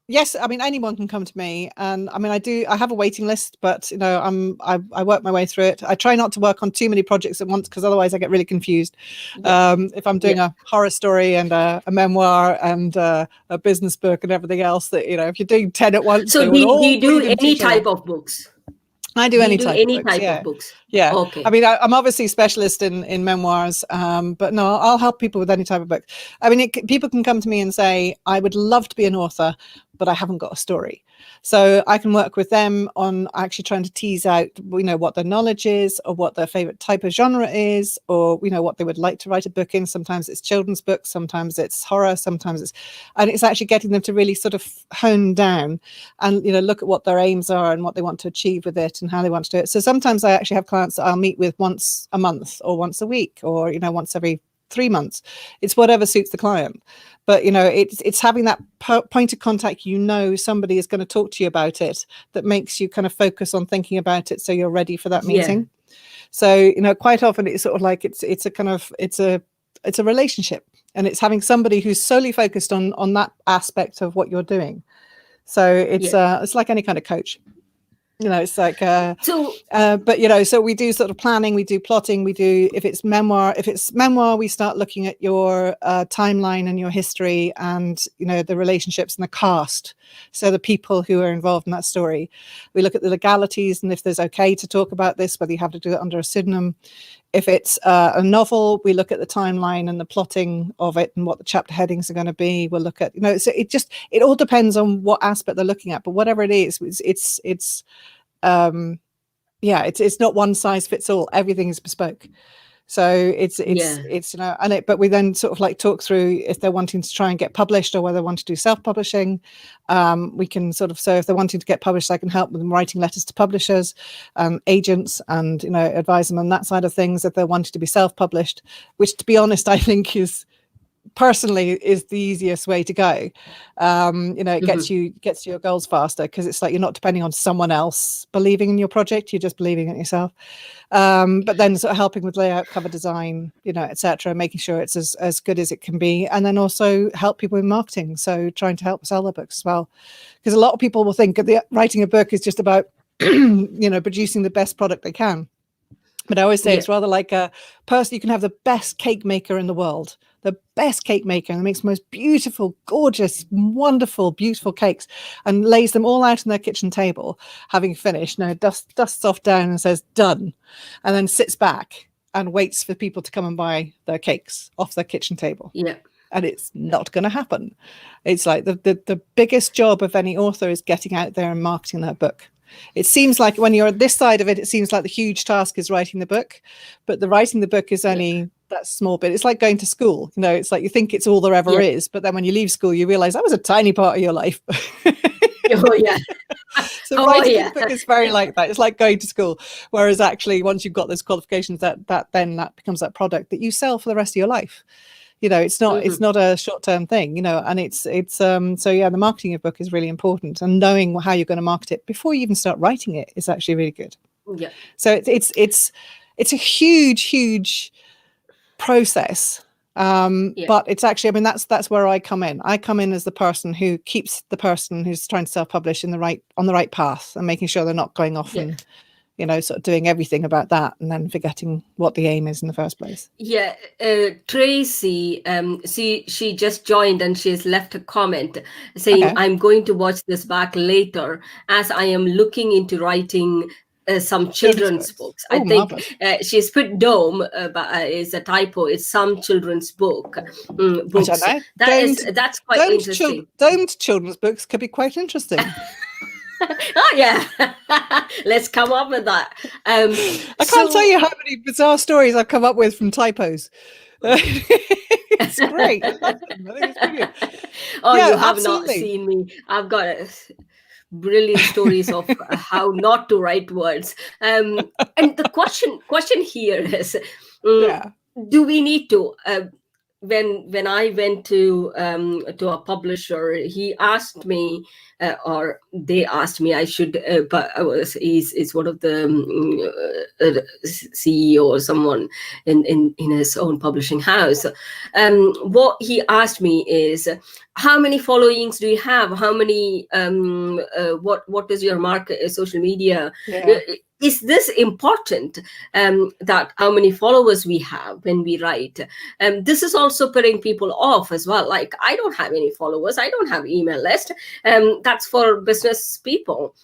Yes, I mean, anyone can come to me, and I mean, I have a waiting list, but you know, I work my way through it. I try not to work on too many projects at once because otherwise I get really confused. If I'm doing a horror story and a memoir and a business book and everything else, that, you know, if you're doing 10 at once. So do you do any type of books? I do any type of books. Yeah. Okay. I mean, I'm obviously a specialist in memoirs, but no, I'll help people with any type of book. I mean, people can come to me and say, I would love to be an author, but I haven't got a story. So I can work with them on actually trying to tease out, what their knowledge is, or what their favorite type of genre is, or, what they would like to write a book in. Sometimes it's children's books, sometimes it's horror, and it's actually getting them to really sort of hone down and, look at what their aims are and what they want to achieve with it and how they want to do it. So sometimes I actually have clients that I'll meet with once a month or once a week or, once every 3 months. It's whatever suits the client. But, it's having that point of contact, somebody is going to talk to you about it, that makes you kind of focus on thinking about it so you're ready for that meeting. So, quite often it's sort of like it's a relationship, and it's having somebody who's solely focused on that aspect of what you're doing. So it's like any kind of coach. It's like, but, so we do sort of planning, we do plotting, if it's memoir, we start looking at your timeline and your history and, the relationships and the cast. So the people who are involved in that story, we look at the legalities and if there's okay to talk about this, whether you have to do it under a pseudonym. If it's a novel, we look at the timeline and the plotting of it and what the chapter headings are going to be. We'll look at, so it all depends on what aspect they're looking at. But whatever it is, it's not one size fits all. Everything is bespoke. So but we then sort of like talk through if they're wanting to try and get published or whether they want to do self-publishing. We can sort of, so if they're wanting to get published, I can help with them writing letters to publishers, agents, and, advise them on that side of things if they're wanting to be self-published, which, to be honest, I think is the easiest way to go. It gets you your goals faster, because it's like you're not depending on someone else believing in your project, you're just believing in yourself. But then sort of helping with layout, cover design, etc., making sure it's as good as it can be, and then also help people in marketing, so trying to help sell their books as well, because a lot of people will think that writing a book is just about producing the best product they can. But I always say it's rather like a person. You can have the best cake maker in the world, the best cake maker, and makes the most beautiful, gorgeous, wonderful, beautiful cakes, and lays them all out on their kitchen table, having finished, dusts off down and says, done, and then sits back and waits for people to come and buy their cakes off their kitchen table. Yeah. And it's not going to happen. It's like the biggest job of any author is getting out there and marketing their book. It seems like when you're on this side of it, it seems like the huge task is writing the book, but the writing the book is only that small bit. It's like going to school. It's like you think it's all there ever is, but then when you leave school, you realize that was a tiny part of your life. Oh, yeah. So writing the book is very like that. It's like going to school. Whereas actually, once you've got those qualifications, that becomes that product that you sell for the rest of your life. It's not a short-term thing, and it's the marketing of a book is really important, and knowing how you're going to market it before you even start writing it is actually really good. Yeah. So it's a huge process. But it's actually, that's where I come in. I come in as the person who keeps the person who's trying to self-publish on the right path, and making sure they're not going off and sort of doing everything about that and then forgetting what the aim is in the first place. Yeah, Tracy, she just joined and she's left a comment saying, I'm going to watch this back later as I am looking into writing some children's books. I think she's put Dome, but it's a typo. It's some children's books. That's quite interesting. Domed children's books could be quite interesting. Oh yeah, let's come up with that. I can't tell you how many bizarre stories I've come up with from typos. It's great. I think it's brilliant. Oh, you have not seen me. I've got brilliant stories of how not to write words. And the question here is, do we need to? When I went to a publisher, he asked me, or they asked me, I should, but he's one of the CEO or someone in his own publishing house. What he asked me is, how many followings do you have? How many? What is your market? Social media? Yeah. Is this important, that how many followers we have when we write? This is also putting people off as well. Like, I don't have any followers. I don't have email list. That's for business people.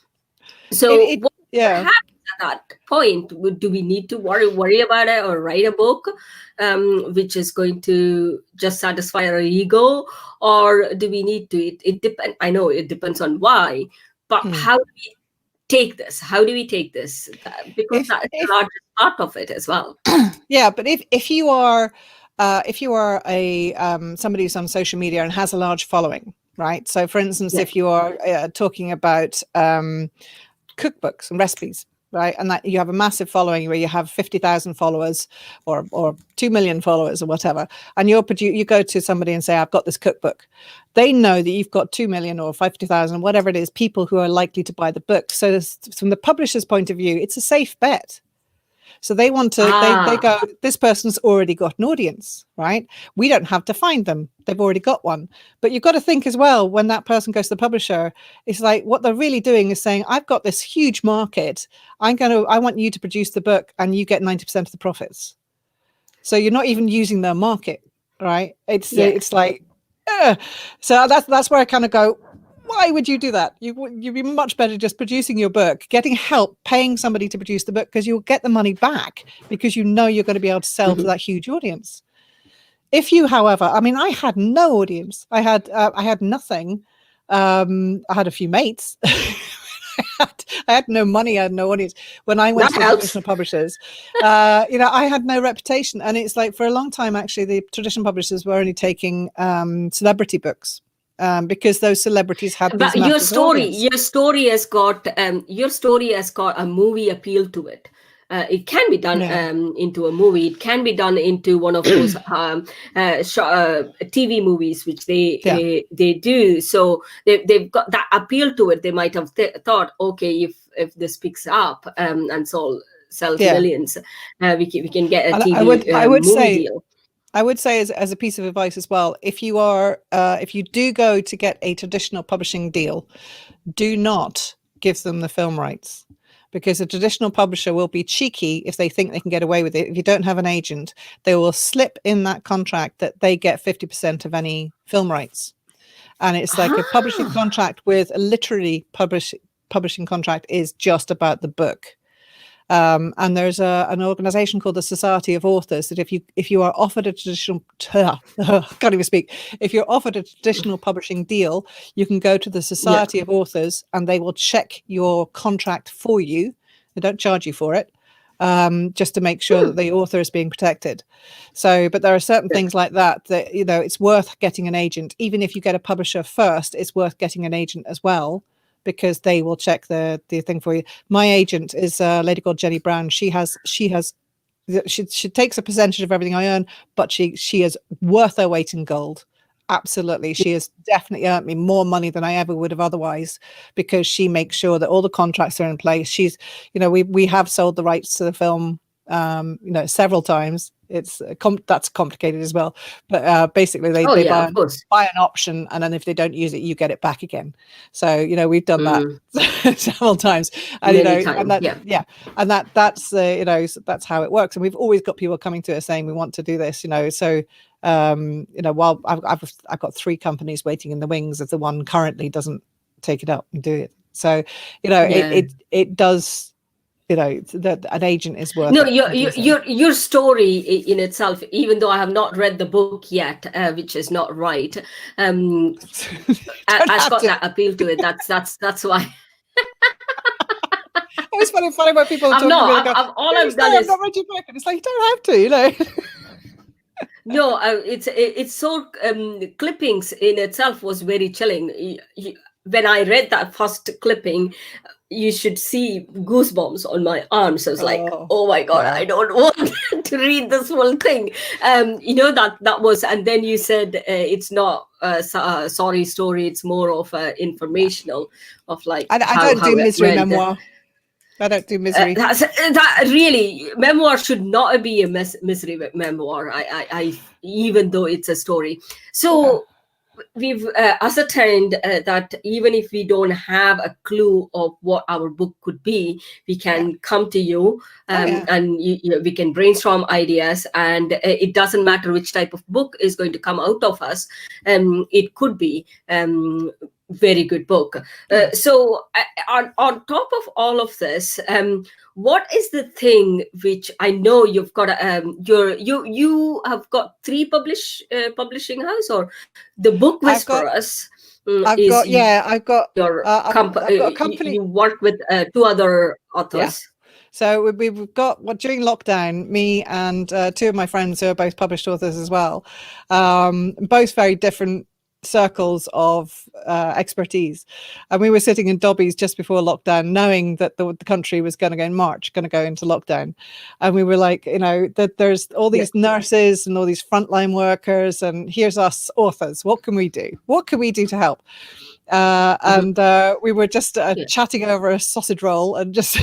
So what happens that point, do we need to worry about it or write a book which is going to just satisfy our ego, or do we need to? It depends. I know it depends on why, but how do we take this? How do we take this? Because that's the largest part of it as well. Yeah, but if you are a somebody who's on social media and has a large following, right? So, for instance, if you are talking about cookbooks and recipes, right, and that you have a massive following where you have 50,000 followers or 2 million followers or whatever, and you go to somebody and say, I've got this cookbook. They know that you've got 2 million or 50,000, whatever it is, people who are likely to buy the book. So from the publisher's point of view, it's a safe bet. So they want to, they go, this person's already got an audience, right? We don't have to find them. They've already got one. But you've got to think as well, when that person goes to the publisher, it's like what they're really doing is saying, I've got this huge market. I want you to produce the book and you get 90% of the profits. So you're not even using their market, right? It's like, so that's where I kind of go, why would you do that? You'd be much better just producing your book, getting help, paying somebody to produce the book, because you'll get the money back because you know you're going to be able to sell to that huge audience. If you, however, I mean, I had no audience. I had nothing. I had a few mates. I had no money. I had no audience. When I went to the traditional publishers, I had no reputation. And it's like for a long time, actually, the traditional publishers were only taking celebrity books. Because those celebrities had these your story has got a movie appeal to it. It can be done into a movie. It can be done into one of those TV movies, which they do. So they've got that appeal to it. They might have thought, okay, if this picks up and sells millions, we can get a TV movie deal. I would say as a piece of advice as well, if you do go to get a traditional publishing deal, do not give them the film rights, because a traditional publisher will be cheeky if they think they can get away with it. If you don't have an agent, they will slip in that contract that they get 50% of any film rights. And it's like a publishing contract with a literary publishing contract is just about the book. And there's an organization called the Society of Authors that if you are offered a traditional can't even speak, if you're offered a traditional publishing deal, you can go to the Society of Authors and they will check your contract for you. They don't charge you for it, just to make sure that the author is being protected. So, but there are certain things like that it's worth getting an agent. Even if you get a publisher first, it's worth getting an agent as well, because they will check the thing for you. My agent is a lady called Jenny Brown. She takes a percentage of everything I earn, but she is worth her weight in gold. Absolutely. She has definitely earned me more money than I ever would have otherwise, because she makes sure that all the contracts are in place. She's, we have sold the rights to the film, several times. That's complicated as well, but basically they buy an option, and then if they don't use it, you get it back again. So we've done that several times, and that's how it works. And we've always got people coming to us saying we want to do this. So while I've got 3 companies waiting in the wings if the one currently doesn't take it up and do it. So it does. That an agent is worth. No, your story in itself, even though I have not read the book yet, which is not right, I've got that appeal to it. That's why. I always find it funny when people are talking about I've done is not read your book, and it's like you don't have to, No, it's so clippings in itself was very chilling. When I read that first clipping, you should see goosebumps on my arms. I was like, oh my God, I don't want to read this whole thing. That was, and then you said it's not a sorry story. It's more of informational of like. I don't do misery memoir. I don't do misery. That really, memoir should not be a misery memoir. I even though it's a story. So. We've ascertained that even if we don't have a clue of what our book could be, we can come to you and we can brainstorm ideas, and it doesn't matter which type of book is going to come out of us. It could be very good book. So on top of all of this, what is the thing which I know you've got? You have got three publishing house, or the Book Whisperers I've is got yeah, I've got your I've got a company. you work with two other authors. Yeah. So we've got, well, during lockdown, me and two of my friends who are both published authors as well, both very different circles of expertise, and we were sitting in Dobbies just before lockdown, knowing that the country was going to go in March, going to go into lockdown, and we were like, you know, that there's all these nurses and all these frontline workers, and here's us authors. What can we do? What can we do to help? And we were just chatting over a sausage roll, and just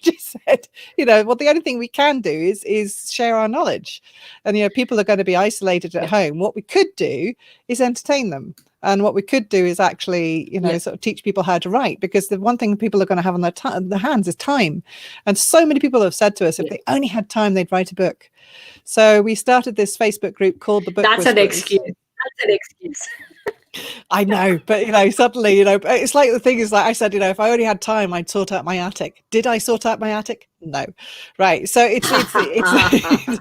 just said, you know, well, the only thing we can do is share our knowledge, and you know, people are going to be isolated at home. What we could do is entertain them, and what we could do is actually, you know, sort of teach people how to write, because the one thing people are going to have on their hands is time. And so many people have said to us, if they only had time, they'd write a book. So we started this Facebook group called the Book That's Whisperers. an excuse. That's an excuse. I know, but you know, suddenly, you know, it's like, the thing is, like I said, you know, if I only had time, I'd sort out my attic. Did I sort out my attic? No. Right. So it's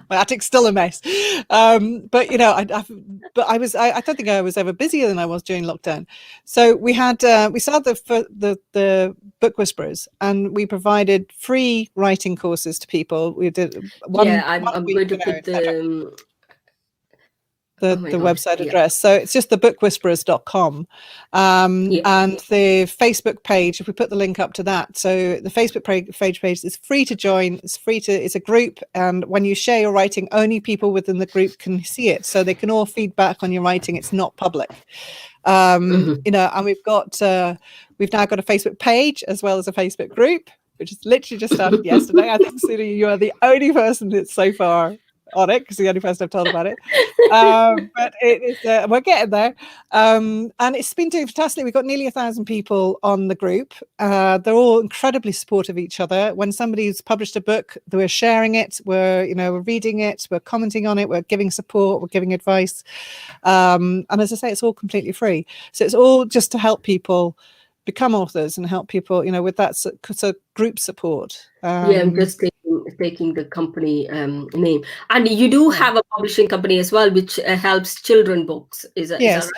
my attic's still a mess. But you know, I don't think I was ever busier than I was during lockdown. So we started the Book Whisperers, and we provided free writing courses to people. We did one. Yeah, I'm going to put the website address. So it's just thebookwhisperers.com. And the Facebook page, if we put the link up to that. So the Facebook page is free to join. It's a group. And when you share your writing, only people within the group can see it. So they can all feed back on your writing. It's not public. You know, and we've now got a Facebook page as well as a Facebook group, which is literally just started yesterday. I think, Suni, you are the only person that's so far on it, because the only person I've told about it. But we're getting there, and it's been doing fantastic. We've got nearly 1,000 people on the group. They're all incredibly supportive of each other. When somebody's published a book, we're sharing it, we're reading it, we're commenting on it, we're giving support, we're giving advice, and as I say, it's all completely free. So it's all just to help people become authors and help people, you know, with that sort of group support. I'm just taking the company name, and you do have a publishing company as well, which helps children books. Is that right?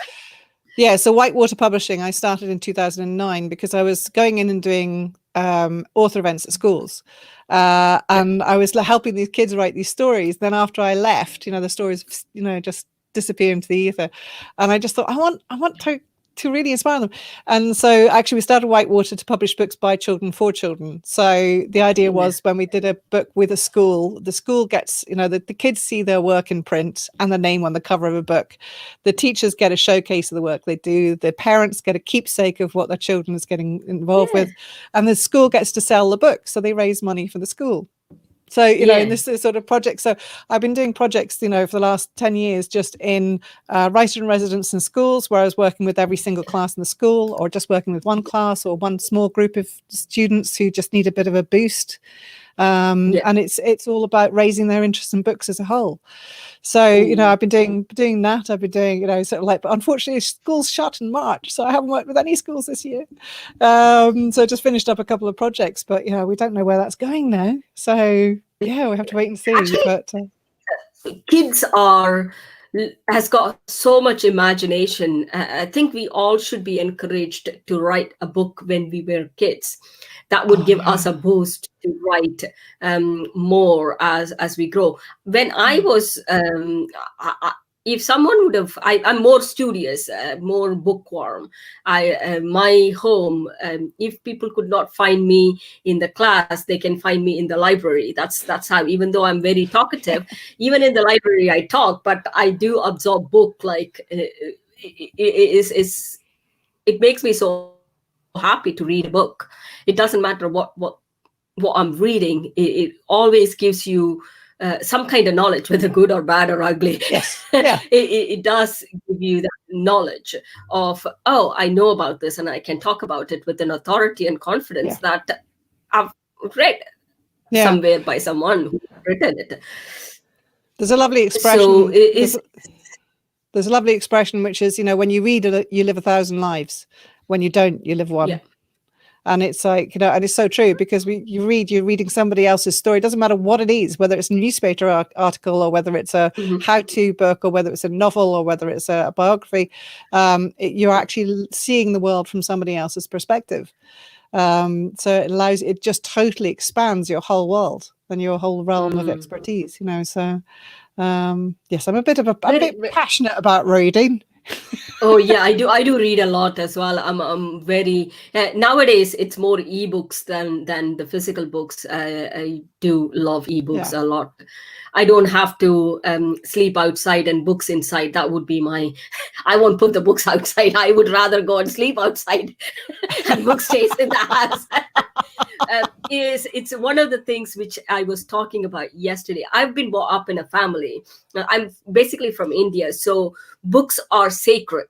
Yeah. So WhiteWater Publishing, I started in 2009 because I was going in and doing author events at schools, and I was helping these kids write these stories. Then after I left, you know, the stories, you know, just disappear into the ether, and I just thought, I want to really inspire them. And so actually we started WhiteWater to publish books by children for children. So the idea was, when we did a book with a school, the school gets, you know, the kids see their work in print and the name on the cover of a book. The teachers get a showcase of the work they do. The parents get a keepsake of what their children is getting involved with. And the school gets to sell the book. So they raise money for the school. So, you know, in this sort of project, so I've been doing projects, you know, for the last 10 years, just in writer in residence in schools, where I was working with every single class in the school, or just working with one class or one small group of students who just need a bit of a boost. And it's all about raising their interest in books as a whole. So, you know, I've been doing that. I've been doing, you know, sort of like, but unfortunately schools shut in March, so I haven't worked with any schools this year. So I just finished up a couple of projects, but, you know, we don't know where that's going now. So yeah, we have to wait and see. Actually, but kids has got so much imagination. I think we all should be encouraged to write a book when we were kids. That would give us a boost to write more as we grow. When I was, if someone would have, I'm more studious, more bookworm. My home, if people could not find me in the class, they can find me in the library. That's how, even though I'm very talkative, even in the library I talk, but I do absorb book. Like it makes me so happy to read a book. It doesn't matter what I'm reading. It always gives you some kind of knowledge, whether good or bad or ugly. Yes. Yeah. it does give you that knowledge of, oh, I know about this, and I can talk about it with an authority and confidence that I've read somewhere by someone who's written it. There's a lovely expression. So there's a lovely expression, which is, you know, when you read it, you live 1,000 lives. When you don't, you live one. Yeah. And it's like, and it's so true, because you're reading somebody else's story. It doesn't matter what it is, whether it's a newspaper article, or whether it's a how-to book, or whether it's a novel, or whether it's a biography. You're actually seeing the world from somebody else's perspective. So it just totally expands your whole world and your whole realm of expertise, So yes, I'm a bit passionate about reading. Oh yeah, I do read a lot as well. I'm very nowadays it's more ebooks than the physical books. I do love ebooks a lot. I don't have to sleep outside and books inside. That would be I won't put the books outside. I would rather go and sleep outside and books stays in the house. It's one of the things which I was talking about yesterday. I've been brought up in a family. I'm basically from India, so books are sacred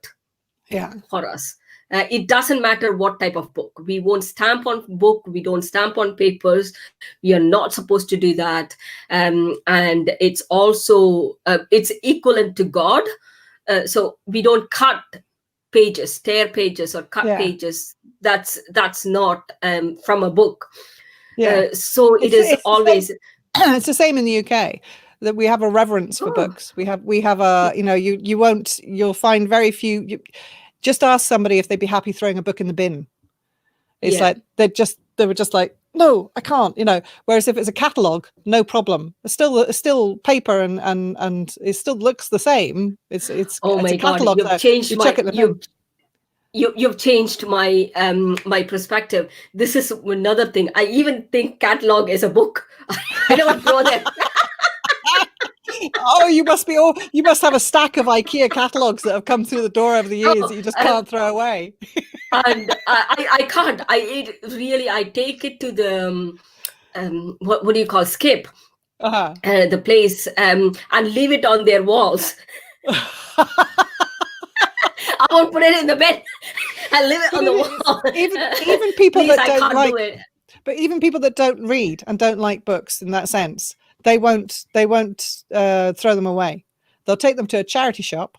for us. It doesn't matter what type of book. We won't stamp on book. We don't stamp on papers. We are not supposed to do that. And it's also, it's equivalent to God. So we don't cut pages, tear pages, or cut pages. That's not from a book. So it's always... It's the same in the UK. That we have a reverence for books. We have a, you'll find very few. Just ask somebody if they'd be happy throwing a book in the bin. It's like they were just like, no, I can't, Whereas if it's a catalogue, no problem. It's still paper and it still looks the same. It's my God, you've changed you've changed my my perspective. This is another thing. I even think catalogue is a book. I don't throw them. Oh, you must have a stack of IKEA catalogs that have come through the door over the years that you just can't throw away. And I can't. I take it to the what do you call, skip the place and leave it on their walls. I won't put it in the bed. I leave it on the wall. Even people that don't like, but even people that don't read and don't like books in that sense, they won't throw them away. They'll take them to a charity shop.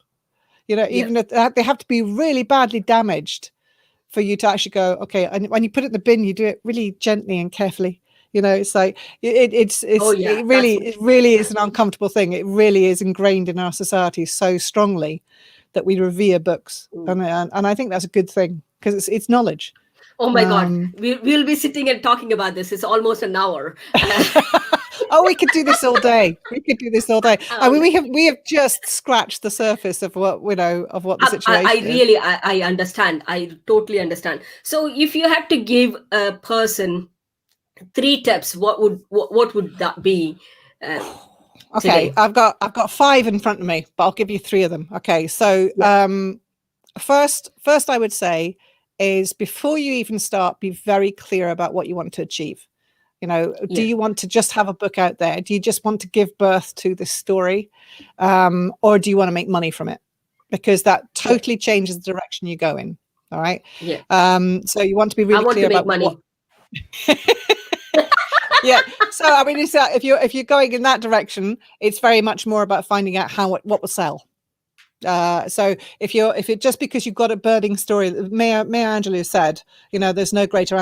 Even if they have to be really badly damaged for you to actually go, okay. And when you put it in the bin, you do it really gently and carefully. It's like it really is an uncomfortable thing. It really is ingrained in our society so strongly that we revere books, and I think that's a good thing, because it's knowledge. Oh my God, we'll be sitting and talking about this. It's almost an hour. Oh, we could do this all day. I mean, we have just scratched the surface of what the situation is. I understand. I totally understand. So, if you had to give a person 3 tips, what would that be? Okay, today? I've got 5 in front of me, but I'll give you 3 of them. Okay, so first I would say is, before you even start, be very clear about what you want to achieve. Do you want to just have a book out there? Do you just want to give birth to this story? Or do you want to make money from it? Because that totally changes the direction you go in. All right. Yeah. So you want to be really clear about money. Yeah. So I mean, if you're going in that direction, it's very much more about finding out what will sell. So if it just because you've got a burning story, Maya Angelou said, there's no greater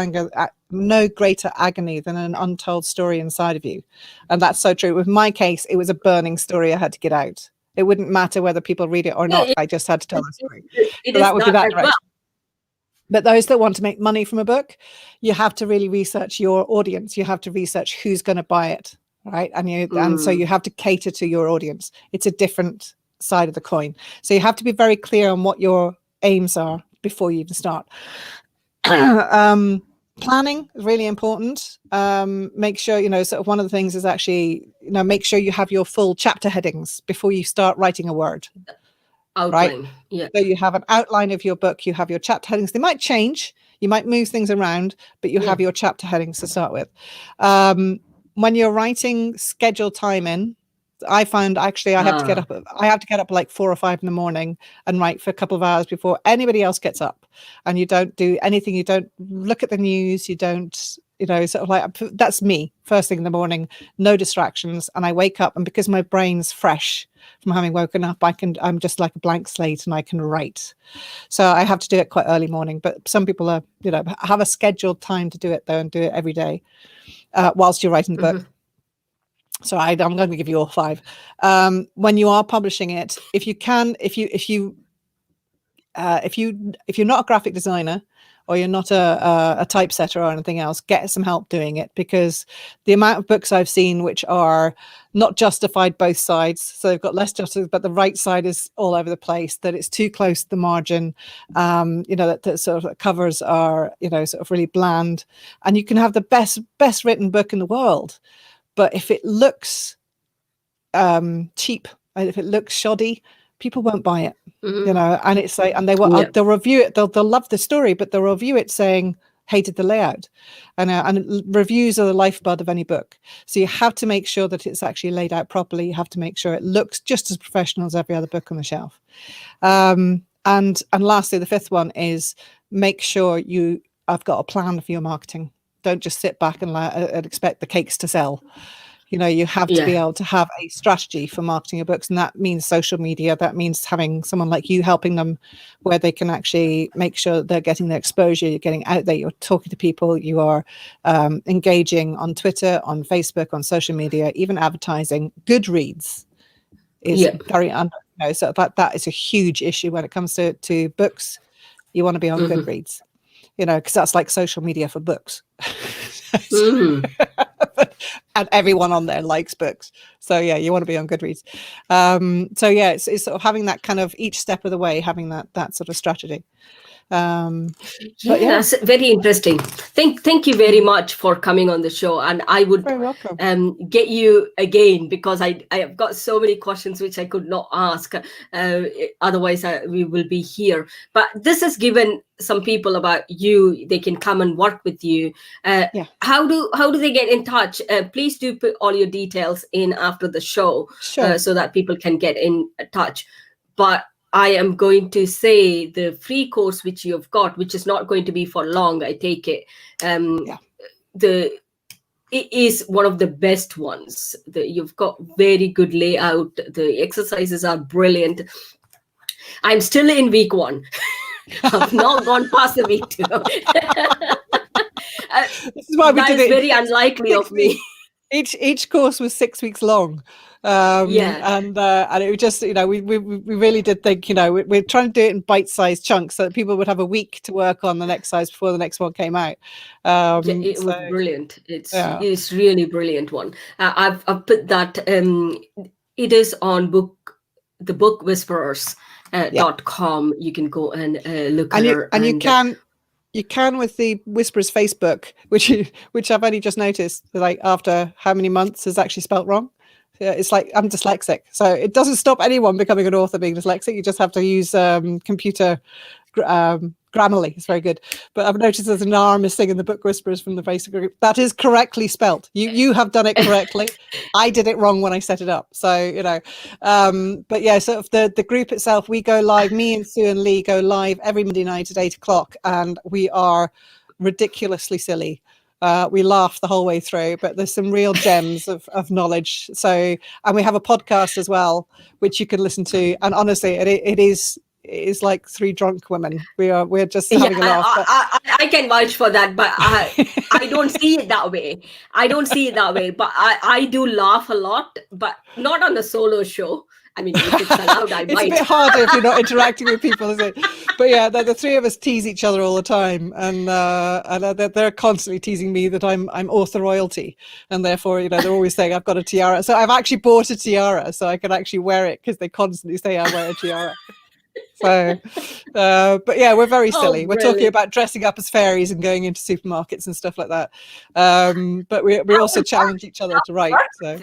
agony than an untold story inside of you. And that's so true. With my case, it was a burning story I had to get out. It wouldn't matter whether people read it or not. I just had to tell the story. So that would be that direction. But those that want to make money from a book, you have to really research your audience. You have to research who's going to buy it, right? And so you have to cater to your audience. It's a different side of the coin. So you have to be very clear on what your aims are before you even start. Planning is really important. Make sure, sort of one of the things is actually, make sure you have your full chapter headings before you start writing a word. Outline. Right? Yeah. So you have an outline of your book, you have your chapter headings. They might change, you might move things around, but you have your chapter headings to start with. When you're writing, schedule time in. I find actually I have to get up like 4 or 5 in the morning and write for a couple of hours before anybody else gets up. And you don't do anything. You don't look at the news. You don't sort of like, that's me first thing in the morning, no distractions. And I wake up, and because my brain's fresh from having woken up, I'm just like a blank slate and I can write. So I have to do it quite early morning, but some people are, have a scheduled time to do it though, and do it every day whilst you're writing the book. So I'm going to give you all 5. When you are publishing it, if you can, if you're not a graphic designer, or you're not a typesetter or anything else, get some help doing it, because the amount of books I've seen which are not justified both sides, so they've got less justice, but the right side is all over the place, that it's too close to the margin, that sort of covers are, sort of really bland, and you can have the best written book in the world, but if it looks cheap, and if it looks shoddy, people won't buy it. And it's like, and they'll review it. They'll love the story, but they'll review it saying hated the layout. And reviews are the lifeblood of any book. So you have to make sure that it's actually laid out properly. You have to make sure it looks just as professional as every other book on the shelf. And lastly, the 5th one is make sure I've got a plan for your marketing. Don't just sit back and expect the cakes to sell. You have to be able to have a strategy for marketing your books, and that means social media. That means having someone like you helping them, where they can actually make sure they're getting their exposure, you're getting out there, you're talking to people, you are engaging on Twitter, on Facebook, on social media, even advertising. Goodreads is very so that is a huge issue when it comes to books. You want to be on Goodreads, because that's like social media for books. And everyone on there likes books, so you want to be on Goodreads. It's sort of having that kind of each step of the way, having that sort of strategy. That's very interesting. Thank you very much for coming on the show, and I would get you again, because I have got so many questions which I could not ask, otherwise we will be here. But this has given some people about you, they can come and work with you. How do they get in touch? Please do put all your details in after the show, so that people can get in touch. But I am going to say the free course which you've got, which is not going to be for long, I take it. It is one of the best ones. You've got very good layout. The exercises are brilliant. I'm still in week 1. I've not gone past the week 2. This is why we did it. Very unlikely of me. Each course was 6 weeks long. And it was just, we really did think, we're trying to do it in bite-sized chunks so that people would have a week to work on the next size before the next one came out. It was brilliant. It's really brilliant one. I've put that. It is on the Book Whisperers. .com. You can go and look at her. And you can with the Whisperers Facebook, which I've only just noticed, like after how many months is actually spelt wrong. It's like, I'm dyslexic, so it doesn't stop anyone becoming an author being dyslexic. You just have to use computer Grammarly. It's very good. But I've noticed there's an R missing in the Book Whisperers from the Facebook group. That is correctly spelt. You have done it correctly. I did it wrong when I set it up. So, but sort of the group itself, we go live, me and Sue and Lee go live every Monday night at 8:00, and we are ridiculously silly. We laugh the whole way through, but there's some real gems of knowledge. So, and we have a podcast as well, which you can listen to. And honestly, it is like 3 drunk women. We're just having a laugh. I can vouch for that, but I don't see it that way. But I do laugh a lot, but not on a solo show. I mean, if it's allowed, I might. It's a bit harder if you're not interacting with people, is it? But the 3 of us tease each other all the time, and they're constantly teasing me that I'm author royalty, and therefore, they're always saying I've got a tiara. So I've actually bought a tiara so I can actually wear it, because they constantly say I wear a tiara. So, but we're very silly. We're talking about dressing up as fairies and going into supermarkets and stuff like that. But we also challenge each other to write. So,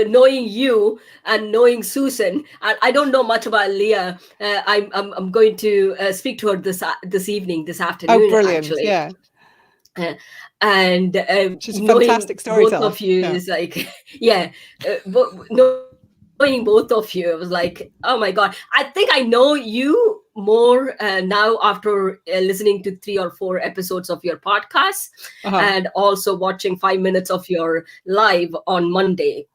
knowing you and knowing Susan, I don't know much about Leah. I'm going to speak to her this afternoon. Oh, brilliant! Actually. Yeah. And she's a fantastic storyteller. Both of you is like, knowing both of you, I was like, oh my God, I think I know you more now after listening to 3 or 4 episodes of your podcast, and also watching 5 minutes of your live on Monday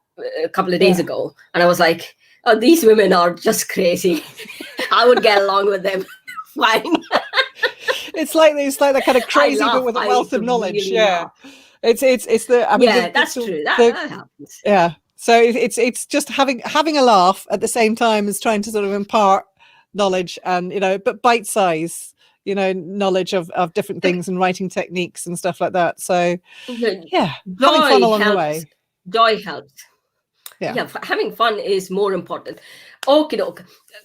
a couple of days ago. And I was like, oh, these women are just crazy. I would get along with them fine. It's like that kind of crazy, but with a wealth of knowledge. Really Yeah. laugh. It's the, I mean, that's true. That happens. Yeah. So it's just having a laugh at the same time as trying to sort of impart knowledge and, but bite size, knowledge of different things and writing techniques and stuff like that. So yeah, having fun along the way. Joy helps. Yeah, having fun is more important. Okay,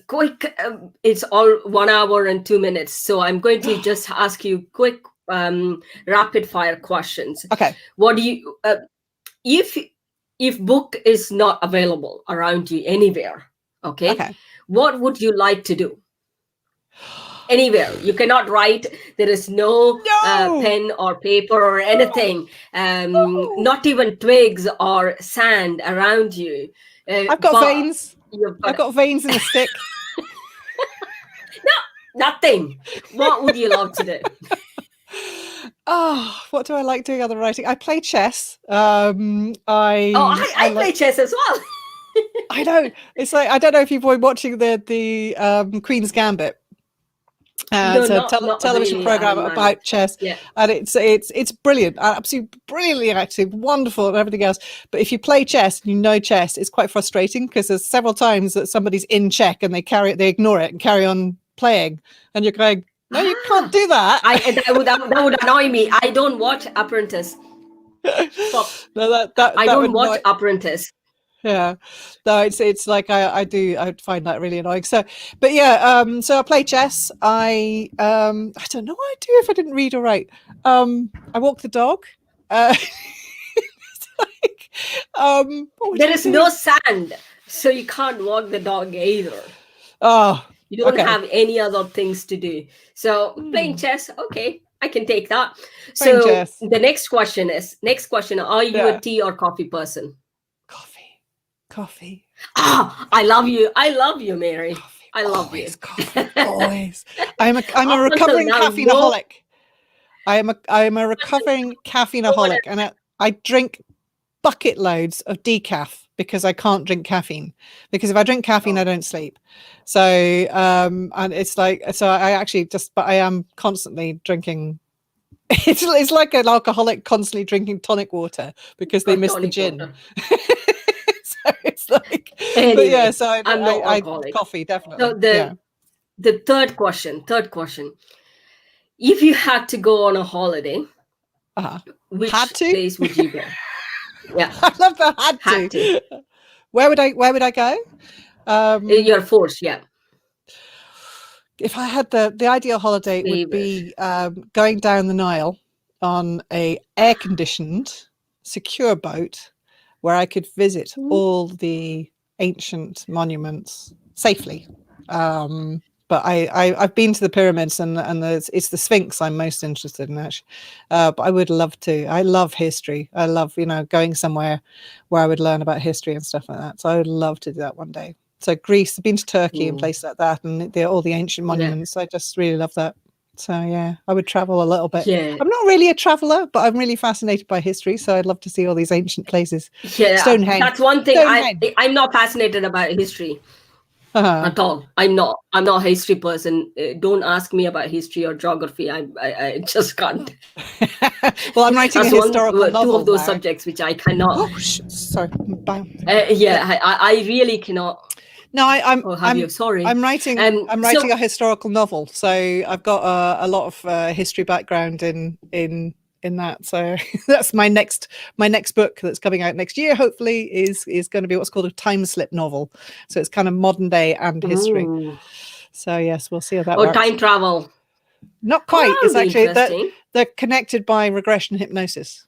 quick. It's all 1 hour and 2 minutes. So I'm going to just ask you quick rapid fire questions. Okay. What do you, if book is not available around you anywhere, okay, what would you like to do? Anywhere. You cannot write. There is no pen or paper or anything. Not even twigs or sand around you. I've got veins. I've got veins in the stick. No, nothing. What would you love to do? Oh, what do I like doing other writing? I play chess. I play chess as well. I know. It's like, I don't know if you've been watching the Queen's Gambit. It's a television program about chess, and it's brilliant, absolutely brilliantly acted, wonderful, and everything else. But if you play chess and you know chess, it's quite frustrating because there's several times that somebody's in check and they ignore it and carry on playing, and you're going, no, you can't do that. That would annoy me. I don't watch Apprentice. Stop. No, I don't watch Apprentice. Yeah, no, it's like I find that really annoying. So, but yeah, so I play chess. I don't know what I'd do if I didn't read or write. I walk the dog. There is no sand, so you can't walk the dog either. Oh, you don't have any other things to do. So playing chess, okay, I can take that. Playing chess. The next question, are you a tea or coffee person? Coffee. I love you, Mary. Coffee, I love you. Coffee, always. I'm a recovering caffeine-aholic. I am a recovering caffeine-aholic, and I drink bucket loads of decaf because I can't drink caffeine. Because if I drink caffeine, I don't sleep. So and it's like, so I actually but I am constantly drinking. It's like an alcoholic constantly drinking tonic water because they miss the gin. It's like, anyway, but yeah, so I coffee definitely. So the third question, if you had to go on a holiday, which place would you go? Yeah, I love the had to. Where would I go? You're forced, yeah. If I had the ideal holiday, it would be going down the Nile on a air-conditioned, secure boat where I could visit all the ancient monuments safely. But I've been to the pyramids and it's the Sphinx I'm most interested in, actually. But I would love to. I love history. I love, going somewhere where I would learn about history and stuff like that. So I would love to do that one day. So Greece, I've been to Turkey and places like that, and all the ancient monuments. I just really love that. So yeah, I would travel a little bit. Yeah. I'm not really a traveller, but I'm really fascinated by history. So I'd love to see all these ancient places. Yeah, Stonehenge. That's one thing. I'm not fascinated about history at all. I'm not a history person. Don't ask me about history or geography. I just can't. Well, I'm writing a historical novel. Two of those subjects which I cannot. Oh, sorry. I really cannot. No, I'm writing a historical novel, so I've got a lot of history background in that. So that's my next book that's coming out next year. Hopefully, is going to be what's called a time slip novel. So it's kind of modern day and history. Ooh. So yes, we'll see how that works. Time travel. Not quite. It's actually they're connected by regression hypnosis.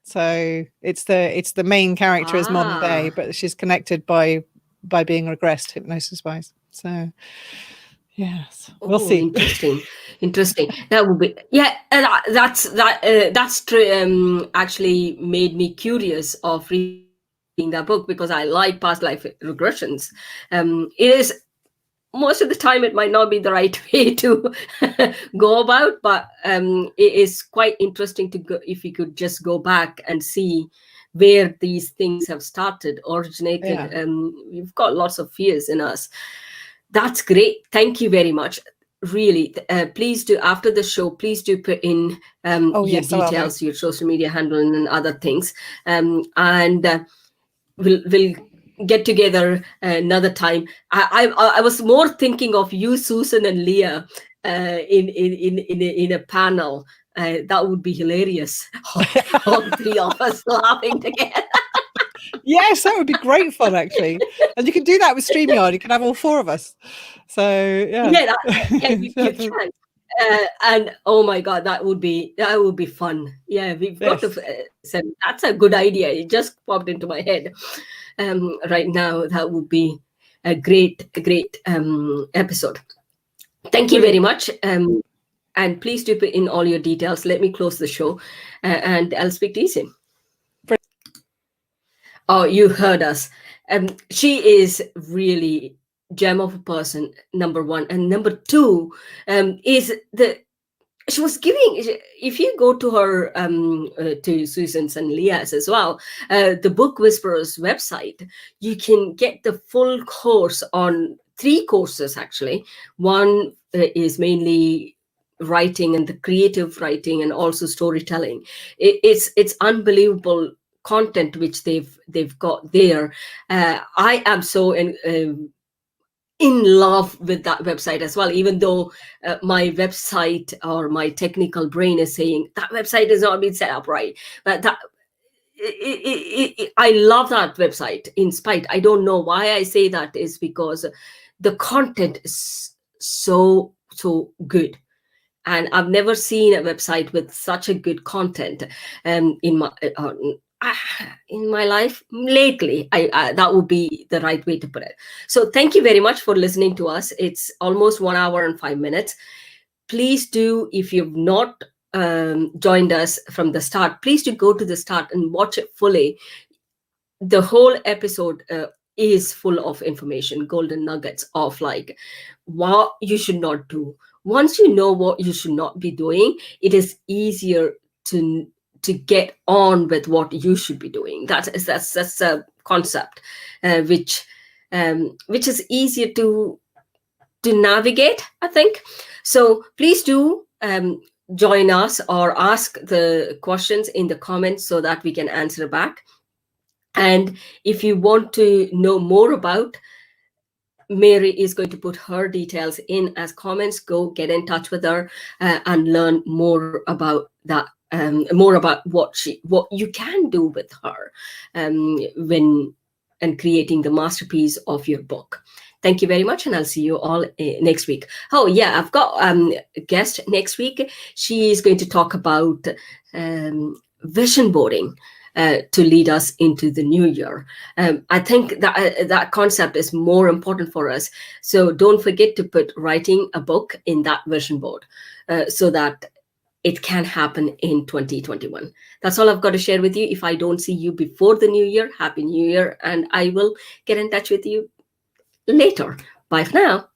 So it's the main character is modern day, but she's connected by being regressed hypnosis wise. So yes, we'll see. Interesting. That would be that's actually made me curious of reading that book because I like past life regressions. It is most of the time it might not be the right way to go about, but it is quite interesting to go, if you could just go back and see where these things have started, originated. Yeah. We've got lots of fears in us. That's great. Thank you very much. Really, please do, after the show, please do put in your yes, I will do. details, your social media handle and other things. And we'll get together another time. I was more thinking of you, Susan and Leah, in a panel. That would be hilarious. All three of us laughing together. Yes, that would be great fun, actually. And you can do that with StreamYard. You can have all four of us. So yeah, you can. And oh my God, that would be fun. Yeah, we've got to. That's a good idea. It just popped into my head right now. That would be a great episode. Thank you very much. And please do put in all your details. Let me close the show, and I'll speak to you soon. Oh, you heard us. She is really gem of a person, number one. And number two is she was giving, if you go to her, to Susan's and Leah's as well, the Book Whisperers website, you can get the full course on 3 courses, actually. One is mainly writing and the creative writing and also storytelling. It's unbelievable content which they've got there. I am so in love with that website as well, even though my website or my technical brain is saying that website has not been set up right. But that I love that website in spite. I don't know why I say that, is because the content is so good. And I've never seen a website with such a good content in my life lately. That would be the right way to put it. So thank you very much for listening to us. It's almost 1 hour and 5 minutes. Please do, if you've not joined us from the start, please do go to the start and watch it fully. The whole episode is full of information, golden nuggets of like what you should not do. Once you know what you should not be doing, it is easier to get on with what you should be doing. That's a concept which is easier to navigate, I think. So please do join us or ask the questions in the comments so that we can answer back. And if you want to know more about, Mary is going to put her details in as comments. Go get in touch with her and learn more about that, more about what you can do with her when creating the masterpiece of your book. Thank you very much, and I'll see you all next week. Oh yeah, I've got a guest next week. She is going to talk about vision boarding. To lead us into the new year. I think that concept is more important for us. So don't forget to put writing a book in that vision board so that it can happen in 2021. That's all I've got to share with you. If I don't see you before the new year, Happy New Year, and I will get in touch with you later. Bye for now.